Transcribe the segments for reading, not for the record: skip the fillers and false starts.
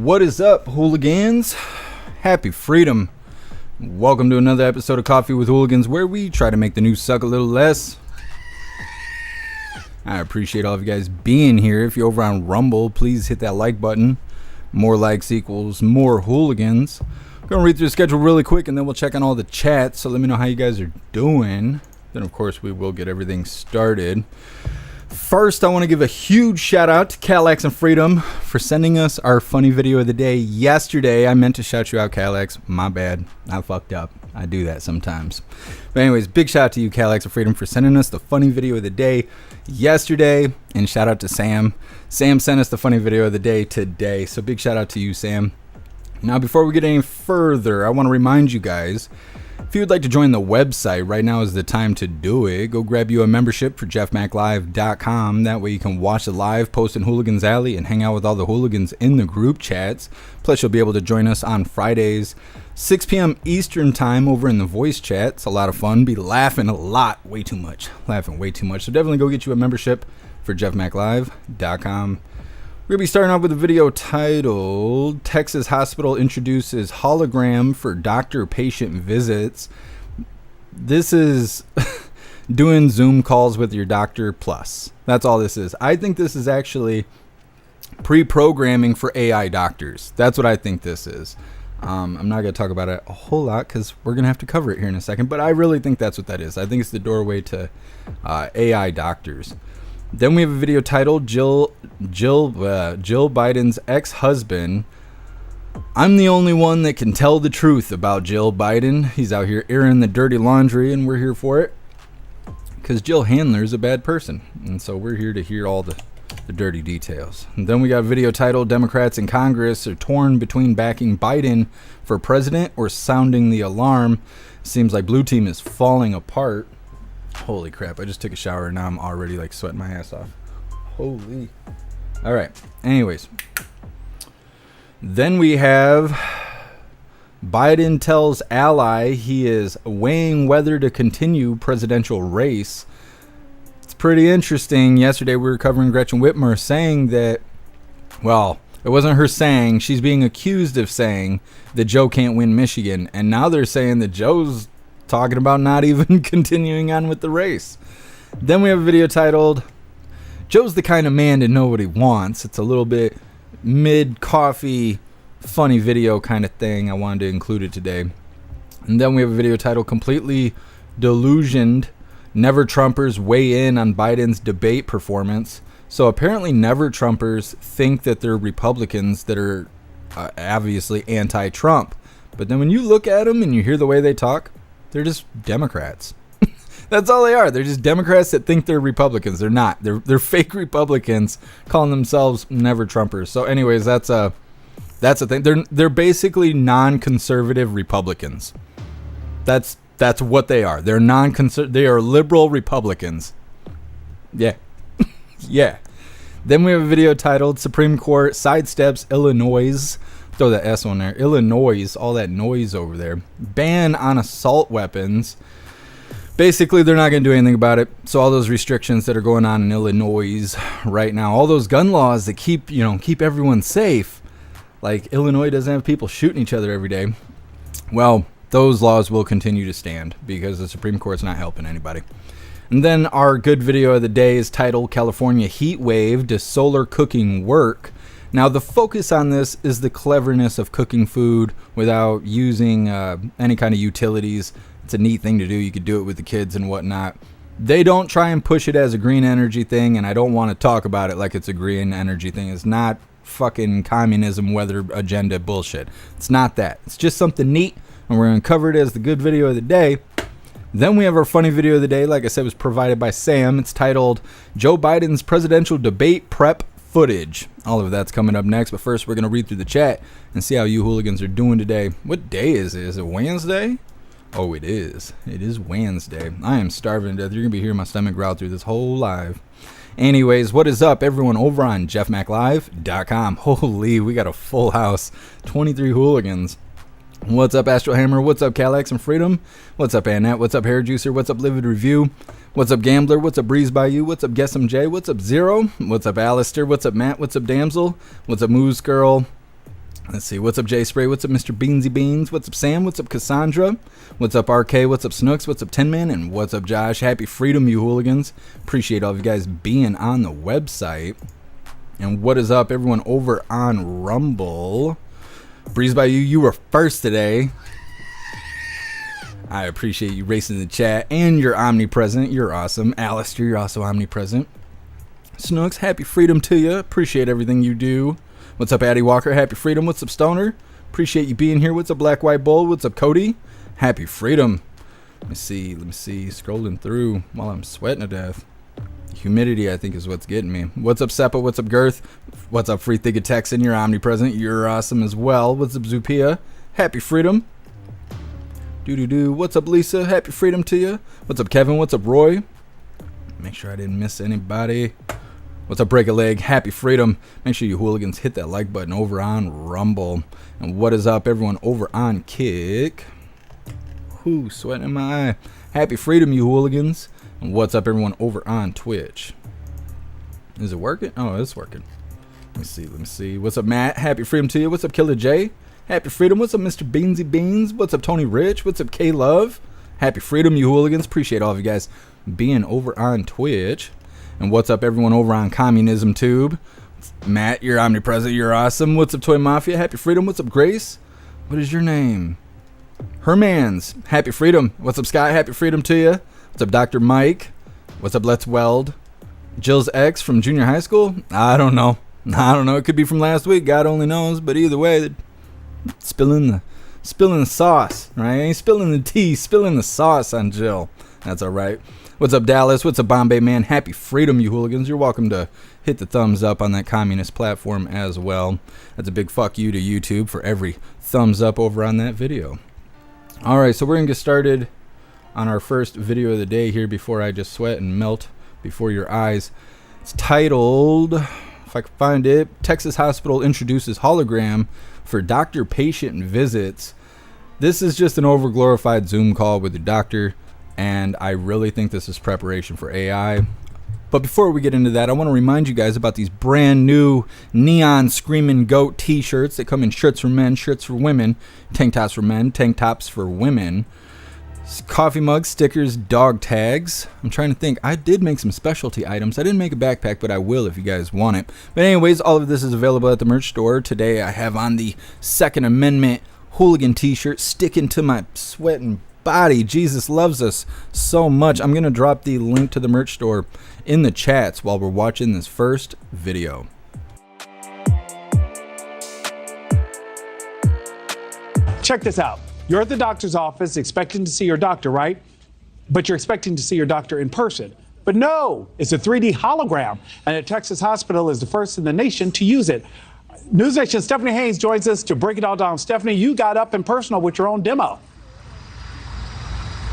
What is up, hooligans? Happy freedom. Welcome to another episode of Coffee with Hooligans, where we try to make the news suck a little less. I appreciate all of you guys being here. If you're over on Rumble, please hit that like button. More likes equals more hooligans. I'm going to read through the schedule really quick, and then we'll check on all the chats. So let me know how you guys are doing. Then, of course, we will get everything started. First, I want to give a huge shout out to Calax and Freedom for sending us our funny video of the day yesterday. I meant to shout you out, Calax. My bad. I fucked up. I do that sometimes. But anyways, big shout out to you, Calax and Freedom, for sending us the funny video of the day yesterday. And shout out to Sam. Sam sent us the funny video of the day today. So big shout out to you, Sam. Now, before we get any further, I want to remind you guys, if you would like to join the website, right now is the time to do it. Go grab you a membership for jeffmaclive.com. That way you can watch the live post in Hooligans Alley and hang out with all the hooligans in the group chats. Plus, you'll be able to join us on Fridays, 6 p.m. Eastern time over in the voice chat. It's a lot of fun. Be laughing a lot. Way too much. Laughing way too much. So definitely go get you a membership for jeffmaclive.com. We're going to be starting off with a video titled Texas Hospital Introduces Hologram for Doctor-Patient Visits. This is doing Zoom calls with your doctor plus. That's all this is. I think this is actually pre-programming for AI doctors. That's what I think this is. I'm not going to talk about it a whole lot because we're going to have to cover it here in a second. But I really think that's what that is. I think it's the doorway to AI doctors. Then we have a video titled Jill Biden's ex-husband. I'm the only one that can tell the truth about Jill Biden. He's out here airing the dirty laundry, and we're here for it because Jill Handler's a bad person, and so we're here to hear all the dirty details. And then we got a video titled Democrats in Congress are torn between backing Biden for president or sounding the alarm. Seems like blue team is falling apart. Holy crap, I just took a shower and now I'm already like sweating my ass off. Holy. All right. Anyways. Then we have Biden tells ally he is weighing whether to continue presidential race. It's pretty interesting. Yesterday we were covering Gretchen Whitmer saying that, well, it wasn't her saying, she's being accused of saying that Joe can't win Michigan. And now they're saying that Joe's talking about not even continuing on with the race. Then we have a video titled Joe's the kind of man to know what he wants. It's a little bit mid-coffee funny video kind of thing. I wanted to include it today. And then we have a video titled Completely Delusioned. Never Trumpers weigh in on Biden's debate performance. So apparently Never Trumpers think that they're Republicans that are obviously anti-Trump. But then when you look at them and you hear the way they talk, they're just Democrats. That's all they are. They're just Democrats that think they're Republicans. They're not. They're fake Republicans calling themselves Never Trumpers. So anyways, that's a thing. They're basically non-conservative Republicans. That's what they are. They're they are liberal Republicans. Yeah. Yeah. Then we have a video titled Supreme Court Sidesteps Illinois. Throw that S on there. Illinois, all that noise over there. Ban on assault weapons. Basically, they're not going to do anything about it. So all those restrictions that are going on in Illinois right now, all those gun laws that keep everyone safe, like Illinois doesn't have people shooting each other every day. Well, those laws will continue to stand because the Supreme Court's not helping anybody. And then our good video of the day is titled California Heat Wave. Does solar cooking work? Now, the focus on this is the cleverness of cooking food without using any kind of utilities. It's a neat thing to do. You could do it with the kids and whatnot. They don't try and push it as a green energy thing, and I don't want to talk about it like it's a green energy thing. It's not fucking communism weather agenda bullshit. It's not that. It's just something neat, and we're going to cover it as the good video of the day. Then we have our funny video of the day. Like I said, it was provided by Sam. It's titled Joe Biden's Presidential Debate Prep Footage. All of that's coming up next, but first we're going to read through the chat and see how you hooligans are doing today. What day is it? Is it Wednesday? Oh, it is. It is Wednesday. I am starving to death. You're going to be hearing my stomach growl through this whole live. Anyways, what is up, everyone over on jeffmaclive.com? Holy, we got a full house. 23 hooligans. What's up, Astro Hammer? What's up, Calax and Freedom? What's up, Annette? What's up, Hair Juicer? What's up, Livid Review? What's up, Gambler? What's up, Breeze by You? What's up, Guess MJ? What's up, Zero? What's up, Alistair? What's up, Matt? What's up, Damsel? What's up, Moose Girl? Let's see. What's up, Jay Spray? What's up, Mr. Beansy Beans? What's up, Sam? What's up, Cassandra? What's up, RK? What's up, Snooks? What's up, Tin Man? And what's up, Josh? Happy freedom, you hooligans. Appreciate all of you guys being on the website. And what is up, everyone over on Rumble? Breeze by you were first today. I appreciate you racing the chat, and you're omnipresent. You're awesome. Alistair, you're also omnipresent. Snooks, happy freedom to you. Appreciate everything you do. What's up, Addie Walker? Happy freedom. What's up, Stoner? Appreciate you being here. What's up, Black White Bull? What's up, Cody? Happy freedom. Let me see. Scrolling through while I'm sweating to death. Humidity, I think, is what's getting me. What's up, Seppa? What's up, Girth? What's up, Free Thinking Texan? You're omnipresent. You're awesome as well. What's up, Zupia? Happy freedom. What's up, Lisa? Happy freedom to you. What's up, Kevin? What's up, Roy? Make sure I didn't miss anybody. What's up, Break a Leg? Happy freedom. Make sure you hooligans hit that like button over on Rumble. And what is up, everyone over on Kick? Whoo, sweating in my eye. Happy freedom, you hooligans. And what's up, everyone over on Twitch? Is it working? Oh, it's working. Let me see. What's up, Matt? Happy freedom to you. What's up, Killer J? Happy freedom. What's up, Mr. Beansy Beans? What's up, Tony Rich? What's up, K Love? Happy freedom, you hooligans. Appreciate all of you guys being over on Twitch. And what's up, everyone over on Communism Tube? Matt, you're omnipresent. You're awesome. What's up, Toy Mafia? Happy freedom. What's up, Grace? What is your name? Hermans. Happy freedom. What's up, Scott? Happy freedom to you. What's up, Dr. Mike? What's up, Let's Weld? Jill's ex from junior high school? I don't know. It could be from last week. God only knows. But either way, spilling the sauce, right? Ain't spilling the tea, spilling the sauce on Jill. That's all right. What's up, Dallas? What's up, Bombay Man? Happy freedom, you hooligans. You're welcome to hit the thumbs up on that communist platform as well. That's a big fuck you to YouTube for every thumbs up over on that video. All right, so we're going to get started on our first video of the day here before I just sweat and melt before your eyes. It's titled, if I can find it, Texas Hospital Introduces Hologram for Doctor-Patient Visits. This is just an overglorified Zoom call with the doctor, and I really think this is preparation for AI. But before we get into that, I want to remind you guys about these brand new neon screaming goat t-shirts that come in shirts for men, shirts for women, tank tops for men, tank tops for women, coffee mugs, stickers, dog tags. I'm trying to think. I did make some specialty items. I didn't make a backpack, but I will if you guys want it. But anyways, all of this is available at the merch store. Today I have on the Second Amendment hooligan t-shirt sticking to my sweating body. Jesus loves us so much. I'm going to drop the link to the merch store in the chats while we're watching this first video. Check this out. You're at the doctor's office expecting to see your doctor, right? But you're expecting to see your doctor in person. But no, it's a 3D hologram, and a Texas hospital is the first in the nation to use it. News Nation Stephanie Haynes joins us to break it all down. Stephanie, you got up and personal with your own demo.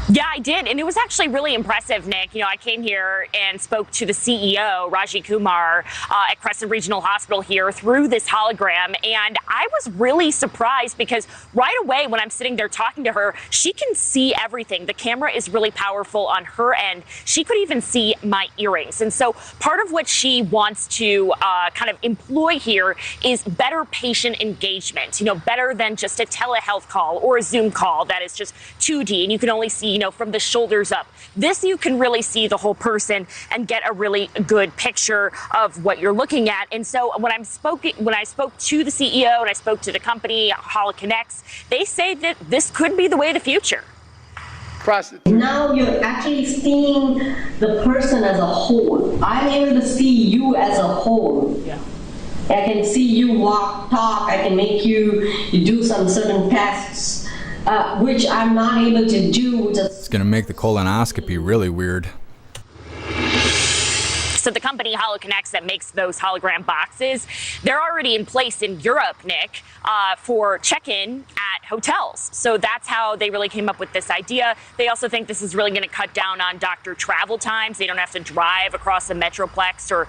Yeah, I did. And it was actually really impressive, Nick. You know, I came here and spoke to the CEO, Raji Kumar, at Crescent Regional Hospital here through this hologram. And I was really surprised because right away when I'm sitting there talking to her, she can see everything. The camera is really powerful on her end. She could even see my earrings. And so part of what she wants to kind of employ here is better patient engagement, you know, better than just a telehealth call or a Zoom call that is just 2D and you can only see, you know, from the shoulders up. This you can really see the whole person and get a really good picture of what you're looking at. And so when I spoke to the CEO and I spoke to the company Hologens, they say that this could be the way of the future. Now you're actually seeing the person as a whole. I'm able to see you as a whole. Yeah. I can see you walk, talk. I can make you do some certain tests. Which I'm not able to do. It's going to make the colonoscopy really weird. So the company Hologens that makes those hologram boxes, they're already in place in Europe, Nick, for check-in at hotels. So that's how they really came up with this idea. They also think this is really going to cut down on doctor travel times. They don't have to drive across the metroplex or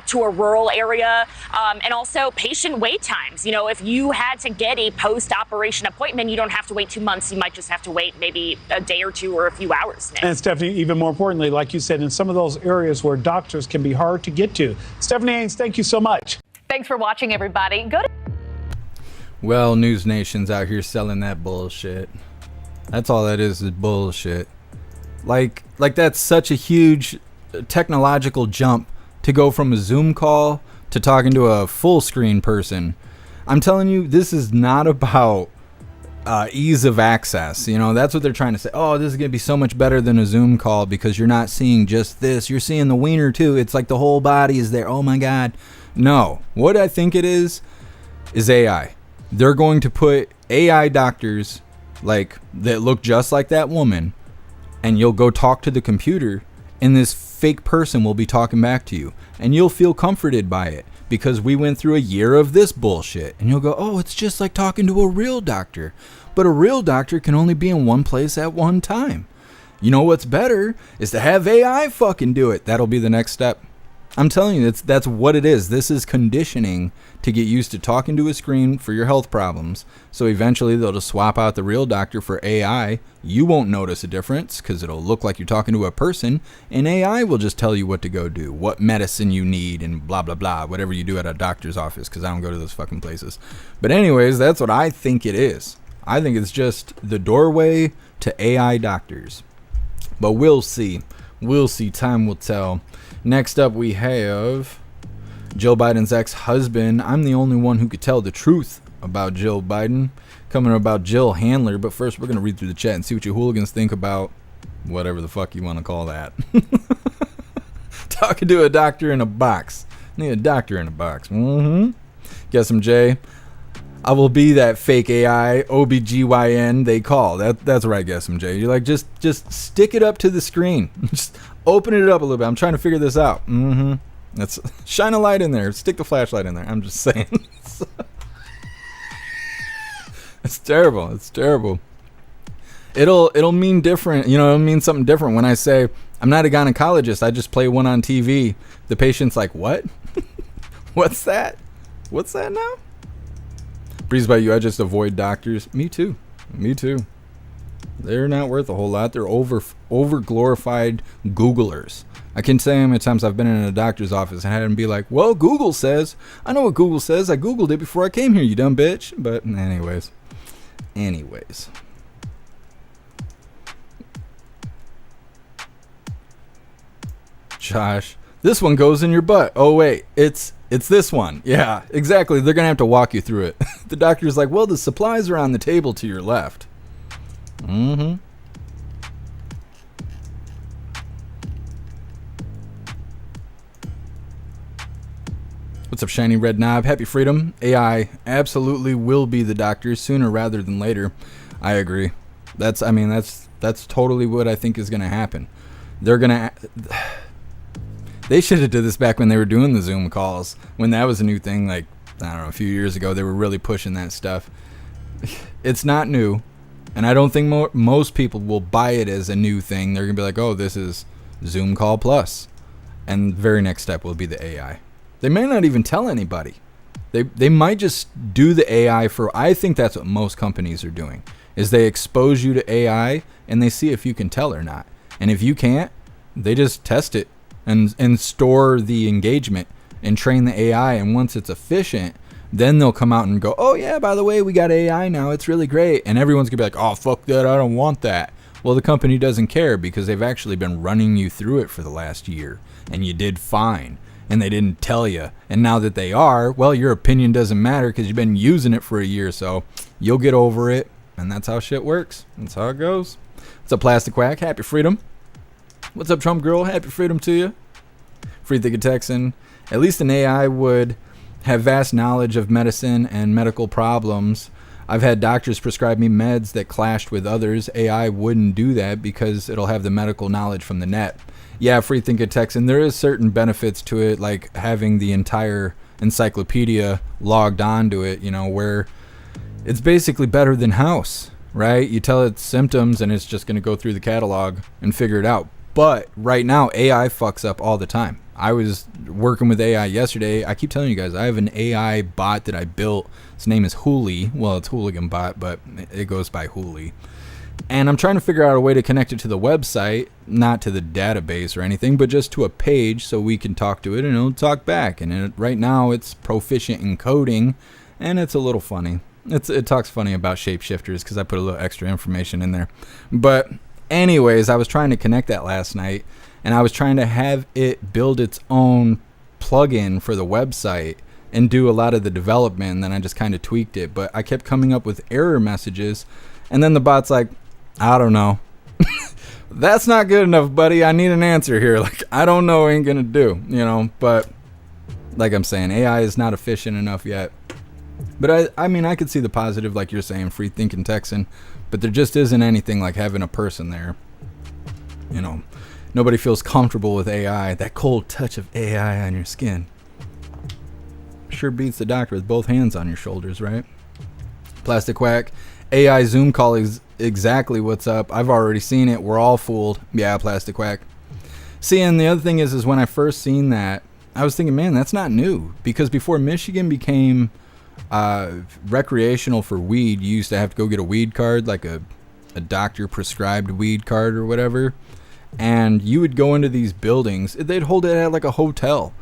to a rural area. And also patient wait times. You know, if you had to get a post-operation appointment, you don't have to wait 2 months. You might just have to wait maybe a day or two or a few hours, Nick. And Stephanie, even more importantly, like you said, in some of those areas where doctors can be hard to get to. Stephanie Haynes, thank you so much. Thanks for watching, everybody. Well, News Nation's out here selling that bullshit. That's all that is bullshit. Like that's such a huge technological jump to go from a Zoom call to talking to a full screen person. I'm telling you, this is not about ease of access. You know, that's what they're trying to say. Oh, this is going to be so much better than a Zoom call because you're not seeing just this. You're seeing the wiener too. It's like the whole body is there. Oh my God. No. What I think it is AI. They're going to put AI doctors like that look just like that woman, and you'll go talk to the computer, and this fake person will be talking back to you, and you'll feel comforted by it because we went through a year of this bullshit. And you'll go, oh, it's just like talking to a real doctor. But a real doctor can only be in one place at one time. You know what's better is to have AI fucking do it. That'll be the next step. I'm telling you, that's what it is. This is conditioning to get used to talking to a screen for your health problems. So eventually they'll just swap out the real doctor for AI. You won't notice a difference because it'll look like you're talking to a person, and AI will just tell you what to go do, what medicine you need, and blah, blah, blah, whatever you do at a doctor's office, because I don't go to those fucking places. But anyways, that's what I think it is. I think it's just the doorway to AI doctors. But we'll see. We'll see. Time will tell. Next up, we have Joe Biden's ex-husband. I'm the only one who could tell the truth about Jill Biden. Coming about Jill Handler. But first, we're going to read through the chat and see what you hooligans think about whatever the fuck you want to call that. Talking to a doctor in a box. Need a doctor in a box. Guess him, Jay. I will be that fake AI OBGYN they call. That's right, guess him, Jay. You're like, just stick it up to the screen. Just open it up a little bit. I'm trying to figure this out. That's shine a light in there. Stick the flashlight in there. I'm just saying. It's terrible. It's terrible. It'll mean different. You know, it'll mean something different when I say I'm not a gynecologist. I just play one on TV. The patient's like, what? What's that? What's that now? Breeze by you. I just avoid doctors. Me too. They're not worth a whole lot. They're over glorified Googlers. I can say how many times I've been in a doctor's office and had him be like, well, Google says. I know what Google says. I Googled it before I came here, you dumb bitch. But anyways. Josh, this one goes in your butt. Oh, wait. It's this one. Yeah, exactly. They're going to have to walk you through it. The doctor's like, well, the supplies are on the table to your left. What's up, shiny red knob? Happy freedom. AI absolutely will be the doctor sooner rather than later. I agree. That's totally what I think is going to happen. They should have did this back when they were doing the Zoom calls, when that was a new thing, like, I don't know, a few years ago. They were really pushing that stuff. It's not new, and I don't think most people will buy it as a new thing. They're going to be like, oh, this is Zoom Call Plus. And the very next step will be the AI. They may not even tell anybody. They might just do the AI for, I think that's what most companies are doing, is they expose you to AI, and they see if you can tell or not. And if you can't, they just test it. And store the engagement and train the AI, and once it's efficient, then they'll come out and go, oh yeah, by the way, we got AI now, it's really great, and everyone's gonna be like, oh fuck that, I don't want that. Well, the company doesn't care because they've actually been running you through it for the last year, and you did fine, and they didn't tell you. And now that they are, well, your opinion doesn't matter because you've been using it for a year, so you'll get over it, and that's how shit works. That's how it goes. What's up, Plastic Quack? Happy freedom. What's up, Trump girl? Happy freedom to you. Free Thinking Texan. At least an AI would have vast knowledge of medicine and medical problems. I've had doctors prescribe me meds that clashed with others. AI wouldn't do that because it'll have the medical knowledge from the net. Yeah, Free Thinking Texan, there is certain benefits to it, like having the entire encyclopedia logged onto it, you know, where it's basically better than House, right? You tell it symptoms and it's just going to go through the catalog and figure it out. But right now, AI fucks up all the time. I was working with AI yesterday. I keep telling you guys, I have an AI bot that I built. His name is Hooli. Well, it's Hooligan bot, but it goes by Hooli. And I'm trying to figure out a way to connect it to the website, not to the database or anything, but just to a page so we can talk to it and it'll talk back. And right now, it's proficient in coding, and it's a little funny. It talks funny about shapeshifters because I put a little extra information in there. But anyways, I was trying to connect that last night, and I was trying to have it build its own plugin for the website and do a lot of the development, and then I just kind of tweaked it. But I kept coming up with error messages, and then the bot's like, I don't know. That's not good enough, buddy. I need an answer here. Like, I don't know, ain't gonna do, you know. But like I'm saying, AI is not efficient enough yet. But I mean, I could see the positive, like you're saying, free thinking Texan. But there just isn't anything like having a person there. You know, nobody feels comfortable with AI. That cold touch of AI on your skin sure beats the doctor with both hands on your shoulders, right? Plastic Quack, AI Zoom call is exactly what's up. I've already seen it. We're all fooled. Yeah, Plastic Quack. See, and the other thing is when I first seen that, I was thinking, man, that's not new. Because before Michigan became recreational for weed, you used to have to go get a weed card, like a doctor prescribed weed card or whatever. And you would go into these buildings. They'd hold it at like a hotel.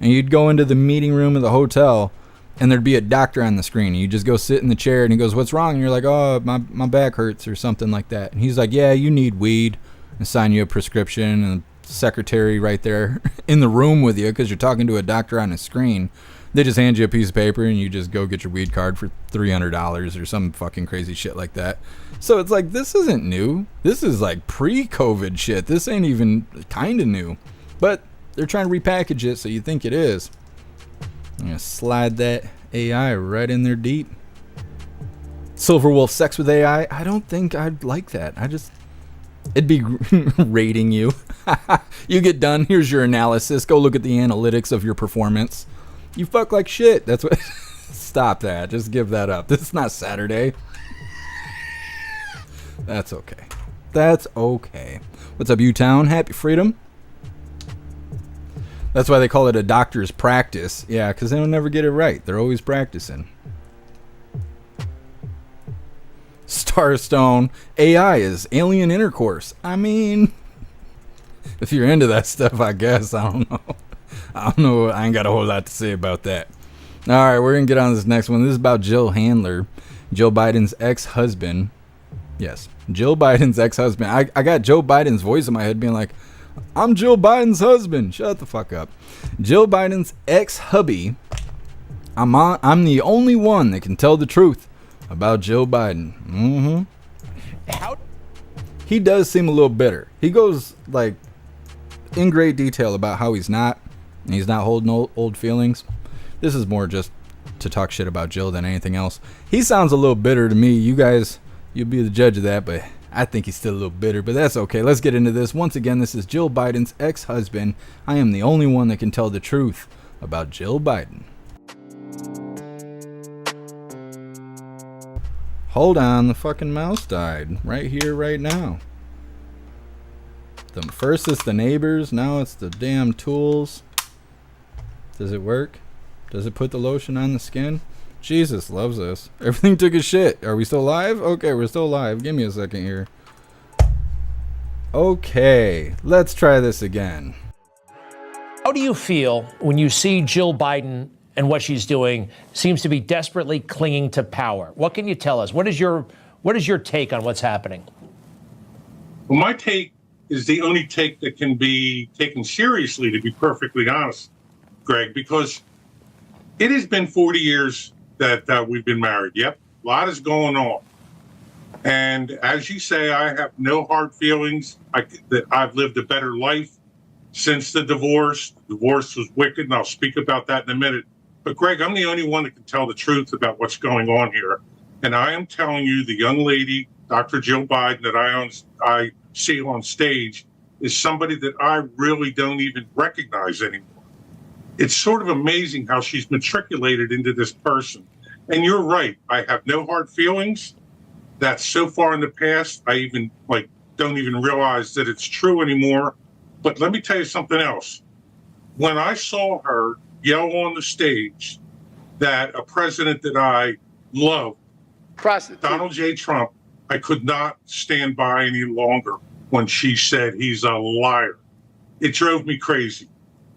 And you'd go into the meeting room of the hotel, and there'd be a doctor on the screen. And you just go sit in the chair, and he goes, what's wrong? And you're like, oh, my back hurts or something like that. And he's like, yeah, you need weed, and sign you a prescription. And the secretary right there in the room with you, because you're talking to a doctor on a screen, they just hand you a piece of paper, and you just go get your weed card for $300 or some fucking crazy shit like that. So it's like, this isn't new. This is like pre-COVID shit. This ain't even kind of new. But they're trying to repackage it so you think it is. I'm going to slide that AI right in there deep. Silver Wolf, sex with AI? I don't think I'd like that. It'd be rating you. You get done. Here's your analysis. Go look at the analytics of your performance. You fuck like shit. That's what. Stop that. Just give that up. This is not Saturday. That's okay. That's okay. What's up, U-Town? Happy freedom. That's why they call it a doctor's practice. Yeah, because they don't never get it right. They're always practicing. Starstone. AI is alien intercourse. I mean, if you're into that stuff, I guess. I don't know. I ain't got a whole lot to say about that. All right, we're going to get on this next one. This is about Jill Handler, Joe Biden's ex-husband. Yes, Jill Biden's ex-husband. I got Joe Biden's voice in my head being like, I'm Jill Biden's husband. Shut the fuck up. Jill Biden's ex-hubby. I'm the only one that can tell the truth about Joe Biden. He does seem a little bitter. He goes like in great detail about how he's not holding old feelings. This is more just to talk shit about Jill than anything else. He sounds a little bitter to me. You guys, you'll be the judge of that, but I think he's still a little bitter, but that's okay. Let's get into this. Once again, this is Jill Biden's ex-husband. I am the only one that can tell the truth about Jill Biden. Hold on, the fucking mouse died. Right here, right now. First it's the neighbors, now it's the damn tools. Does it work? Does it put the lotion on the skin? Jesus loves us. Everything took a shit. Are we still live? Okay, we're still live. Give me a second here. Okay, let's try this again. How do you feel when you see Jill Biden and what she's doing seems to be desperately clinging to power? What can you tell us? What is your take on what's happening? Well, my take is the only take that can be taken seriously, to be perfectly honest, Greg, because it has been 40 years that we've been married. Yep, a lot is going on. And as you say, I have no hard feelings. That I've lived a better life since the divorce. The divorce was wicked, and I'll speak about that in a minute. But Greg, I'm the only one that can tell the truth about what's going on here. And I am telling you, the young lady, Dr. Jill Biden, that I see on stage is somebody that I really don't even recognize anymore. It's sort of amazing how she's matriculated into this person. And you're right. I have no hard feelings. That's so far in the past. I even don't even realize that it's true anymore. But let me tell you something else. When I saw her yell on the stage that a president that I love, Donald J. Trump, I could not stand by any longer when she said he's a liar. It drove me crazy.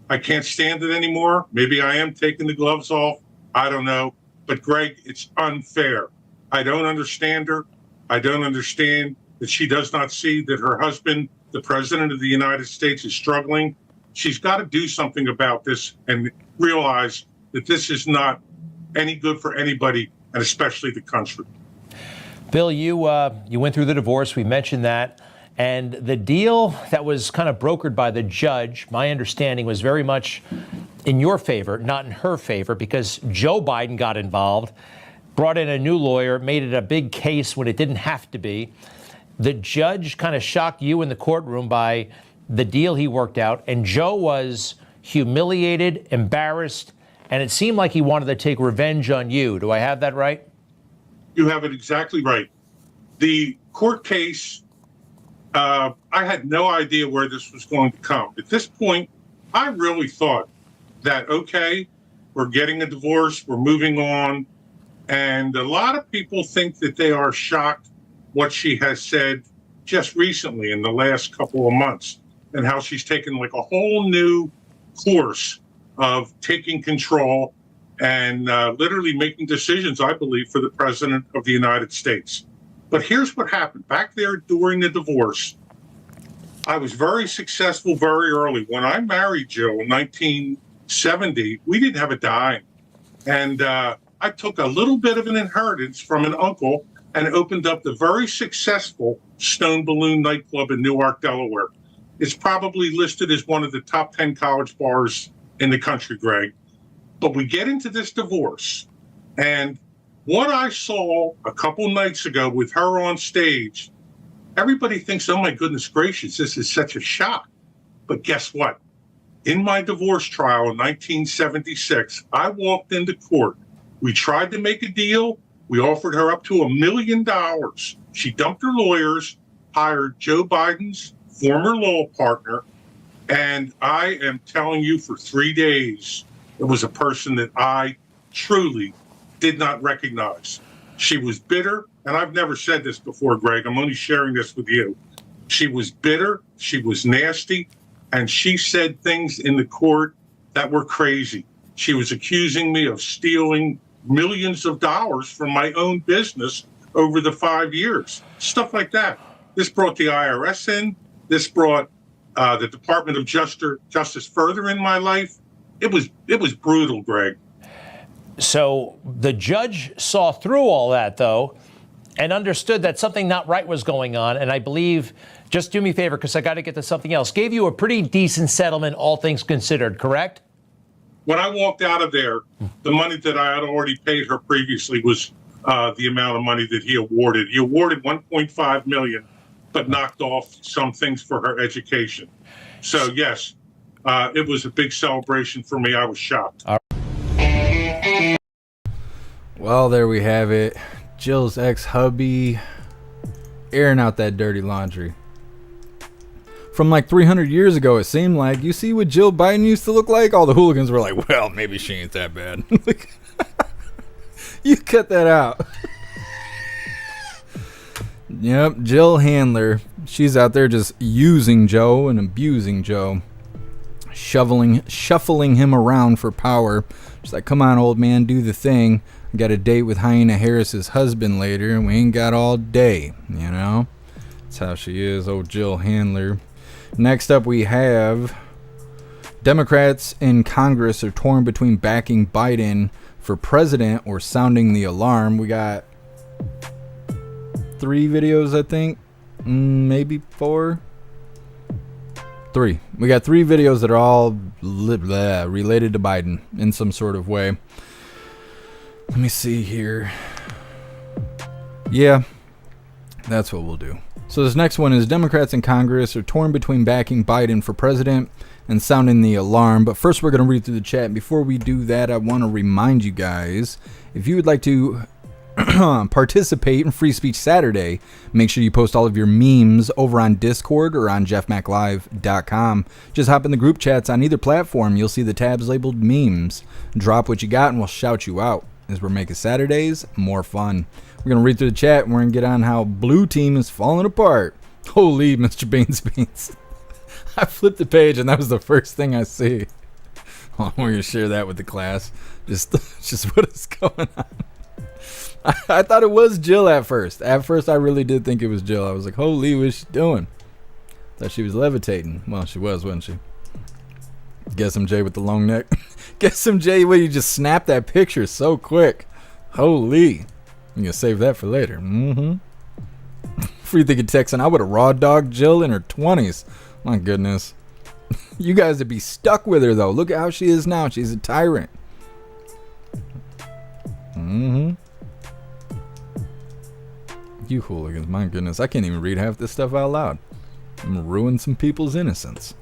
I can't stand it anymore. Maybe I am taking the gloves off. I don't know. But Greg, it's unfair. I don't understand her. I don't understand that she does not see that her husband, the president of the United States, is struggling. She's got to do something about this and realize that this is not any good for anybody, and especially the country. Bill, you went through the divorce. We mentioned that. And the deal that was kind of brokered by the judge, my understanding, was very much in your favor, not in her favor, because Joe Biden got involved, brought in a new lawyer, made it a big case when it didn't have to be. The judge kind of shocked you in the courtroom by the deal he worked out, and Joe was humiliated, embarrassed, and it seemed like he wanted to take revenge on you. Do I have that right? You have it exactly right. The court case, I had no idea where this was going to come. At this point, I really thought that, okay, we're getting a divorce, we're moving on. And a lot of people think that they are shocked what she has said just recently in the last couple of months, and how she's taken like a whole new course of taking control and literally making decisions, I believe, for the president of the United States. But here's what happened. Back there during the divorce, I was very successful very early. When I married Jill in 1970, we didn't have a dime. And I took a little bit of an inheritance from an uncle and opened up the very successful Stone Balloon nightclub in Newark, Delaware. It's probably listed as one of the top 10 college bars in the country, Greg. But we get into this divorce, and what I saw a couple nights ago with her on stage, everybody thinks, oh my goodness gracious, this is such a shock. But guess what? In my divorce trial in 1976, I walked into court. We tried to make a deal. We offered her up to $1 million. She dumped her lawyers, hired Joe Biden's former law partner, and I am telling you, for 3 days, it was a person that I truly did not recognize. She was bitter, and I've never said this before, Greg. I'm only sharing this with you. She was bitter, she was nasty, and she said things in the court that were crazy. She was accusing me of stealing millions of dollars from my own business over the 5 years. Stuff like that. This brought the IRS in. This brought the Department of Justice further in my life. It was brutal, Greg. So the judge saw through all that, though, and understood that something not right was going on. And I believe, just do me a favor, because I got to get to something else, gave you a pretty decent settlement, all things considered, correct? When I walked out of there, the money that I had already paid her previously was the amount of money that he awarded. He awarded $1.5 million, but knocked off some things for her education. So, yes, it was a big celebration for me. I was shocked. Well, there we have it. Jill's ex-hubby airing out that dirty laundry. From like 300 years ago, it seemed like. You see what Jill Biden used to look like? All the hooligans were like, well, maybe she ain't that bad. You cut that out. Yep, Jill Handler. She's out there just using Joe and abusing Joe. Shuffling him around for power. She's like, come on, old man, do the thing. I got a date with Hyena Harris's husband later, and we ain't got all day, you know? That's how she is, old Jill Handler. Next up, we have Democrats in Congress are torn between backing Biden for president or sounding the alarm. We got 3 videos, I think. Maybe 4. 3. We got 3 videos that are all related to Biden in some sort of way. Let me see here. Yeah, that's what we'll do. So this next one is Democrats in Congress are torn between backing Biden for president and sounding the alarm. But first, we're going to read through the chat. And before we do that, I want to remind you guys, if you would like to participate in Free Speech Saturday, make sure you post all of your memes over on Discord or on jeffmaclive.com. Just hop in the group chats on either platform. You'll see the tabs labeled memes. Drop what you got and we'll shout you out as we're making Saturdays more fun. We're going to read through the chat and we're going to get on how blue team is falling apart. Holy Mr. Beans. I flipped the page and that was the first thing I see. Oh, we're going to share that with the class. Just what is going on. I thought it was Jill at first. At first, I really did think it was Jill. I was like, holy, what's she doing? Thought she was levitating. Well, she was, wasn't she? Guess I'm Jay with the long neck. Guess I'm Jay where you just snap that picture so quick. Holy. I'm going to save that for later. Free thinking Texan. I would have raw dogged Jill in her 20s. My goodness. You guys would be stuck with her, though. Look at how she is now. She's a tyrant. You hooligans, my goodness. I can't even read half this stuff out loud. I'm gonna ruin some people's innocence.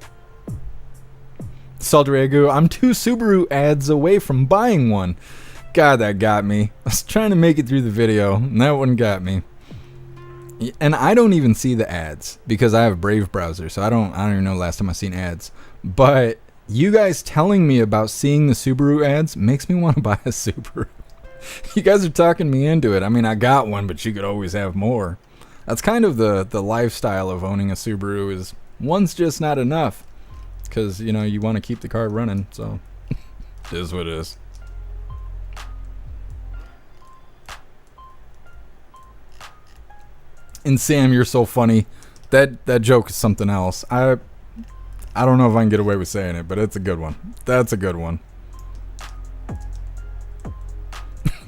Saldrego, I'm 2 Subaru ads away from buying one. God, that got me. I was trying to make it through the video, and that one got me. And I don't even see the ads because I have a Brave browser, so I don't even know last time I seen ads. But you guys telling me about seeing the Subaru ads makes me want to buy a Subaru. You guys are talking me into it. I mean, I got one, but you could always have more. That's kind of the lifestyle of owning a Subaru, is one's just not enough. Because, you know, you want to keep the car running, so it is what it is. And Sam, you're so funny. That joke is something else. I don't know if I can get away with saying it, but it's a good one. That's a good one.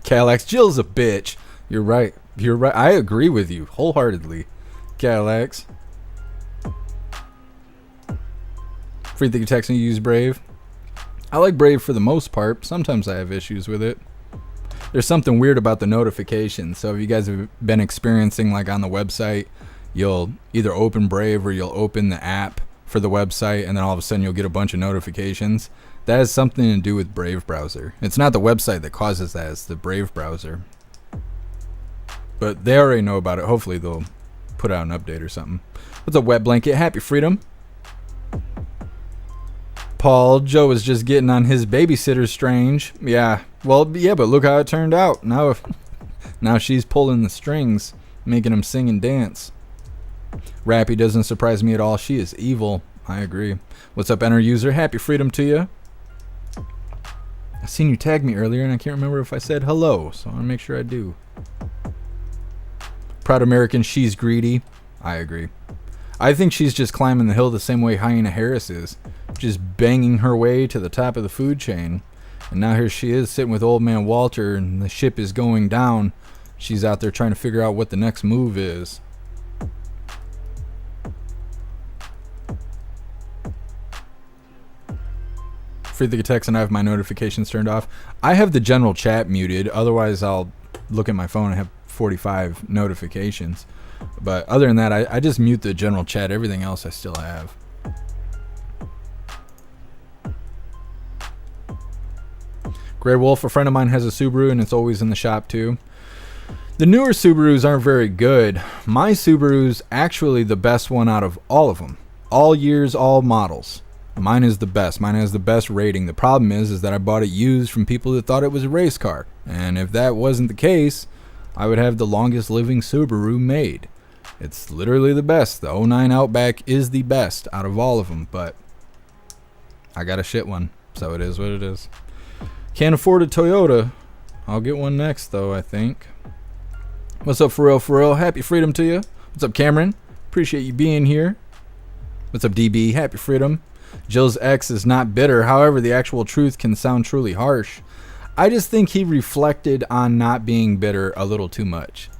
Cadillacs, Jill's a bitch. You're right. You're right. I agree with you wholeheartedly. Cadillacs. Free thinking Texan, you use Brave. I like Brave for the most part. Sometimes I have issues with it. There's something weird about the notifications. So if you guys have been experiencing, like on the website, you'll either open Brave or you'll open the app for the website, and then all of a sudden you'll get a bunch of notifications. That has something to do with Brave browser. It's not the website that causes that, it's the Brave browser. But they already know about it. Hopefully they'll put out an update or something. What's up, Wet Blanket? Happy Freedom. Paul, Joe is just getting on his babysitter strange. Yeah, well, yeah, but look how it turned out. Now she's pulling the strings, making him sing and dance. Rappy doesn't surprise me at all. She is evil. I agree. What's up, Enter User? Happy Freedom to you. I seen you tag me earlier, and I can't remember if I said hello, so I want to make sure I do. Proud American, she's greedy. I agree. I think she's just climbing the hill the same way Hyena Harris is. Just banging her way to the top of the food chain. And now here she is sitting with old man Walter, and the ship is going down. She's out there trying to figure out what the next move is. Free the text, and I have my notifications turned off. I have the general chat muted, otherwise I'll look at my phone and have 45 notifications. But other than that, I just mute the general chat. Everything else I still have. Grey Wolf, a friend of mine has a Subaru, and it's always in the shop too. The newer Subarus aren't very good. My Subaru's actually the best one out of all of them. All years, all models. Mine is the best. Mine has the best rating. The problem is that I bought it used from people that thought it was a race car. And if that wasn't the case, I would have the longest living Subaru made. It's literally the best. The 09 Outback is the best out of all of them, but I got a shit one, so it is what it is. Can't afford a Toyota. I'll get one next, though, I think. What's up, For real? Happy Freedom to you. What's up, Cameron? Appreciate you being here. What's up, DB? Happy Freedom. Jill's ex is not bitter. However, the actual truth can sound truly harsh. I just think he reflected on not being bitter a little too much.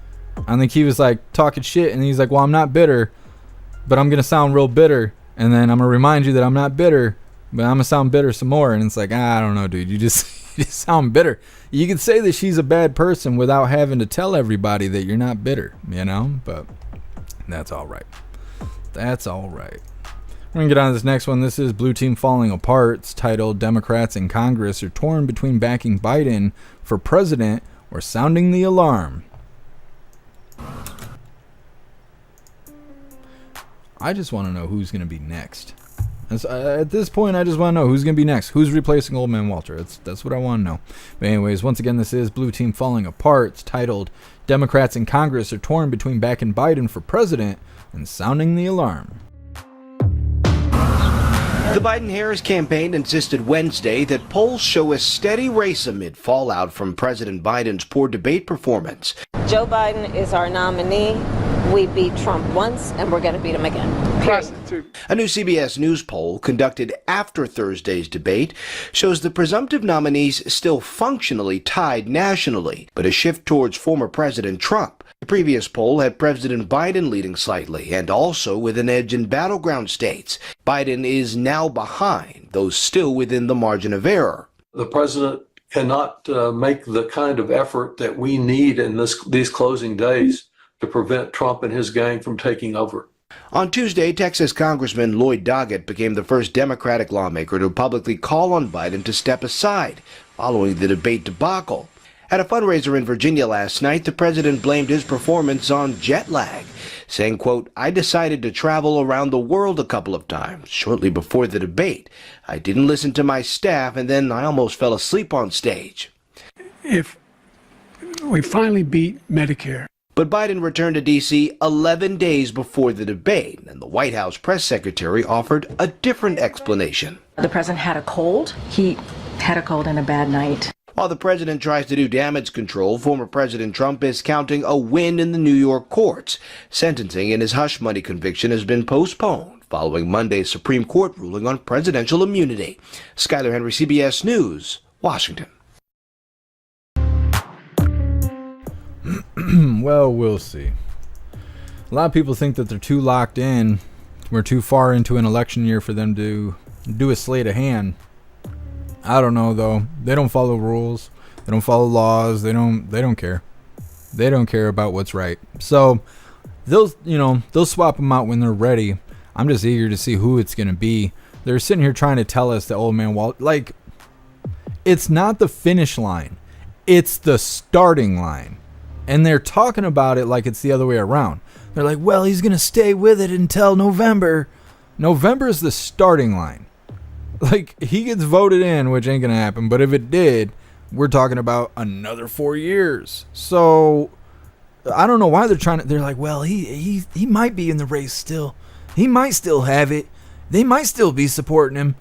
I think he was like talking shit, and he's like, well, I'm not bitter, but I'm going to sound real bitter. And then I'm going to remind you that I'm not bitter, but I'm going to sound bitter some more. And it's like, I don't know, dude. You just sound bitter. You could say that she's a bad person without having to tell everybody that you're not bitter, you know? But that's all right. That's all right. We're going to get on to this next one. This is Blue Team Falling Apart. It's titled Democrats in Congress are torn between backing Biden for president or sounding the alarm. I just want to know who's going to be next. At this point, I just want to know who's going to be next. Who's replacing Old Man Walter? That's what I want to know. But anyways, once again, this is Blue Team Falling Apart. It's titled Democrats in Congress are torn between backing Biden for president and sounding the alarm. The Biden-Harris campaign insisted Wednesday that polls show a steady race amid fallout from President Biden's poor debate performance. Joe Biden is our nominee. We beat Trump once, and we're going to beat him again. A new CBS News poll conducted after Thursday's debate shows the presumptive nominees still functionally tied nationally, but a shift towards former President Trump. The previous poll had President Biden leading slightly and also with an edge in battleground states. Biden is now behind, though still within the margin of error. The president cannot make the kind of effort that we need in these closing days to prevent Trump and his gang from taking over. On Tuesday, Texas Congressman Lloyd Doggett became the first Democratic lawmaker to publicly call on Biden to step aside following the debate debacle. At a fundraiser in Virginia last night, the president blamed his performance on jet lag, saying, quote, "I decided to travel around the world a couple of times shortly before the debate. I didn't listen to my staff, and then I almost fell asleep on stage." If we finally beat Medicare. But Biden returned to D.C. 11 days before the debate, and the White House press secretary offered a different explanation. The president had a cold. He had a cold and a bad night. While the president tries to do damage control, former President Trump is counting a win in the New York courts. Sentencing in his hush money conviction has been postponed following Monday's Supreme Court ruling on presidential immunity. Skyler Henry, CBS News, Washington. Well, we'll see. A lot of people think that they're too locked in. We're too far into an election year for them to do a sleight of hand. I don't know though. They don't follow rules. They don't follow laws. They don't care. They don't care about what's right. So they'll swap them out when they're ready. I'm just eager to see who it's gonna be. They're sitting here trying to tell us that old man Walt, like, it's not the finish line. It's the starting line. And they're talking about it like it's the other way around. They're like, well, he's going to stay with it until November. November is the starting line. Like, he gets voted in, which ain't going to happen. But if it did, we're talking about another 4 years. So, I don't know why they're trying to. They're like, well, he might be in the race still. He might still have it. They might still be supporting him.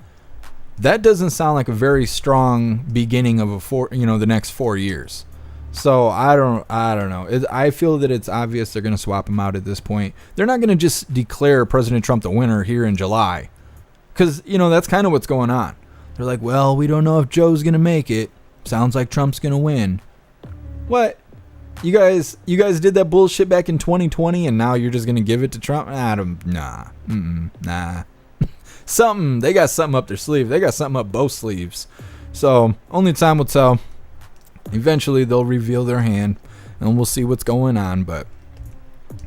That doesn't sound like a very strong beginning of the next 4 years. So I don't know. I feel that it's obvious they're going to swap him out at this point. They're not going to just declare President Trump the winner here in July, because that's kind of what's going on. They're like, well, we don't know if Joe's going to make it. Sounds like Trump's going to win. What? You guys did that bullshit back in 2020, and now you're just going to give it to Trump? Nah. They got something up their sleeve. They got something up both sleeves. So only time will tell. Eventually, they'll reveal their hand, and we'll see what's going on. But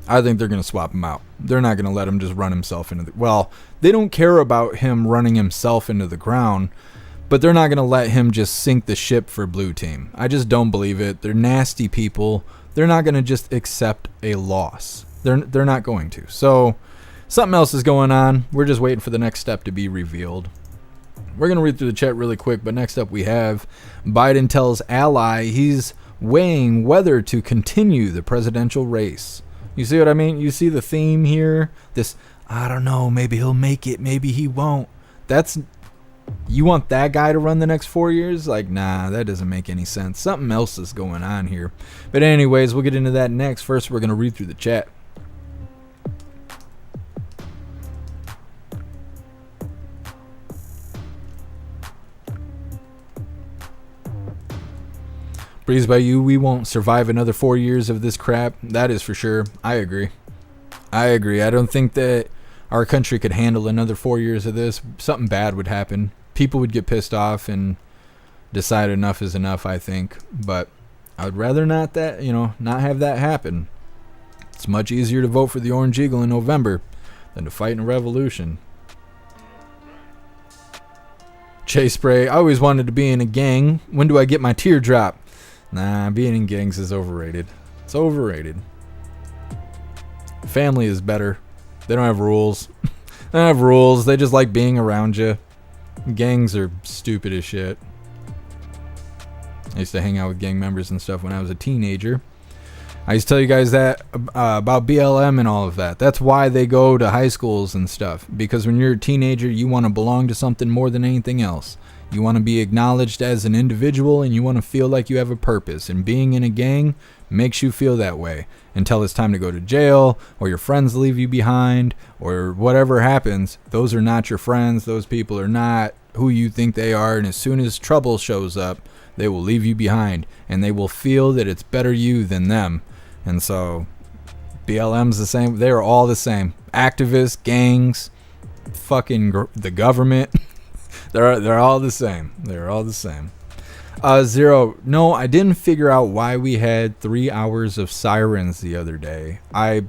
I think they're going to swap him out. They're not going to let him just run himself into the... Well, they don't care about him running himself into the ground, but they're not going to let him just sink the ship for Blue Team. I just don't believe it. They're nasty people. They're not going to just accept a loss. They're not going to. So something else is going on. We're just waiting for the next step to be revealed. We're going to read through the chat really quick, but next up we have Biden tells ally he's weighing whether to continue the presidential race. You see what I mean? You see the theme here? This, I don't know, maybe he'll make it, maybe he won't. You want that guy to run the next 4 years? Like, nah, that doesn't make any sense. Something else is going on here. But anyways, we'll get into that next. First, we're going to read through the chat. Breeze by you, we won't survive another 4 years of this crap. That is for sure. I agree. I don't think that our country could handle another 4 years of this. Something bad would happen. People would get pissed off and decide enough is enough, I think. But I would rather not have that happen. It's much easier to vote for the Orange Eagle in November than to fight in a revolution. Chase Spray, I always wanted to be in a gang. When do I get my teardrop? Nah, being in gangs is overrated. It's overrated. Family is better. They don't have rules. They don't have rules. They just like being around you. Gangs are stupid as shit. I used to hang out with gang members and stuff when I was a teenager. I used to tell you guys that about BLM and all of that. That's why they go to high schools and stuff. Because when you're a teenager, you want to belong to something more than anything else. You want to be acknowledged as an individual, and you want to feel like you have a purpose. And being in a gang makes you feel that way until it's time to go to jail, or your friends leave you behind, or whatever happens. Those are not your friends. Those people are not who you think they are. And as soon as trouble shows up, they will leave you behind, and they will feel that it's better you than them. And so BLM's the same. They're all the same. Activists, gangs, fucking the government. They're all the same. They're all the same. Zero. No, I didn't figure out why we had 3 hours of sirens the other day. I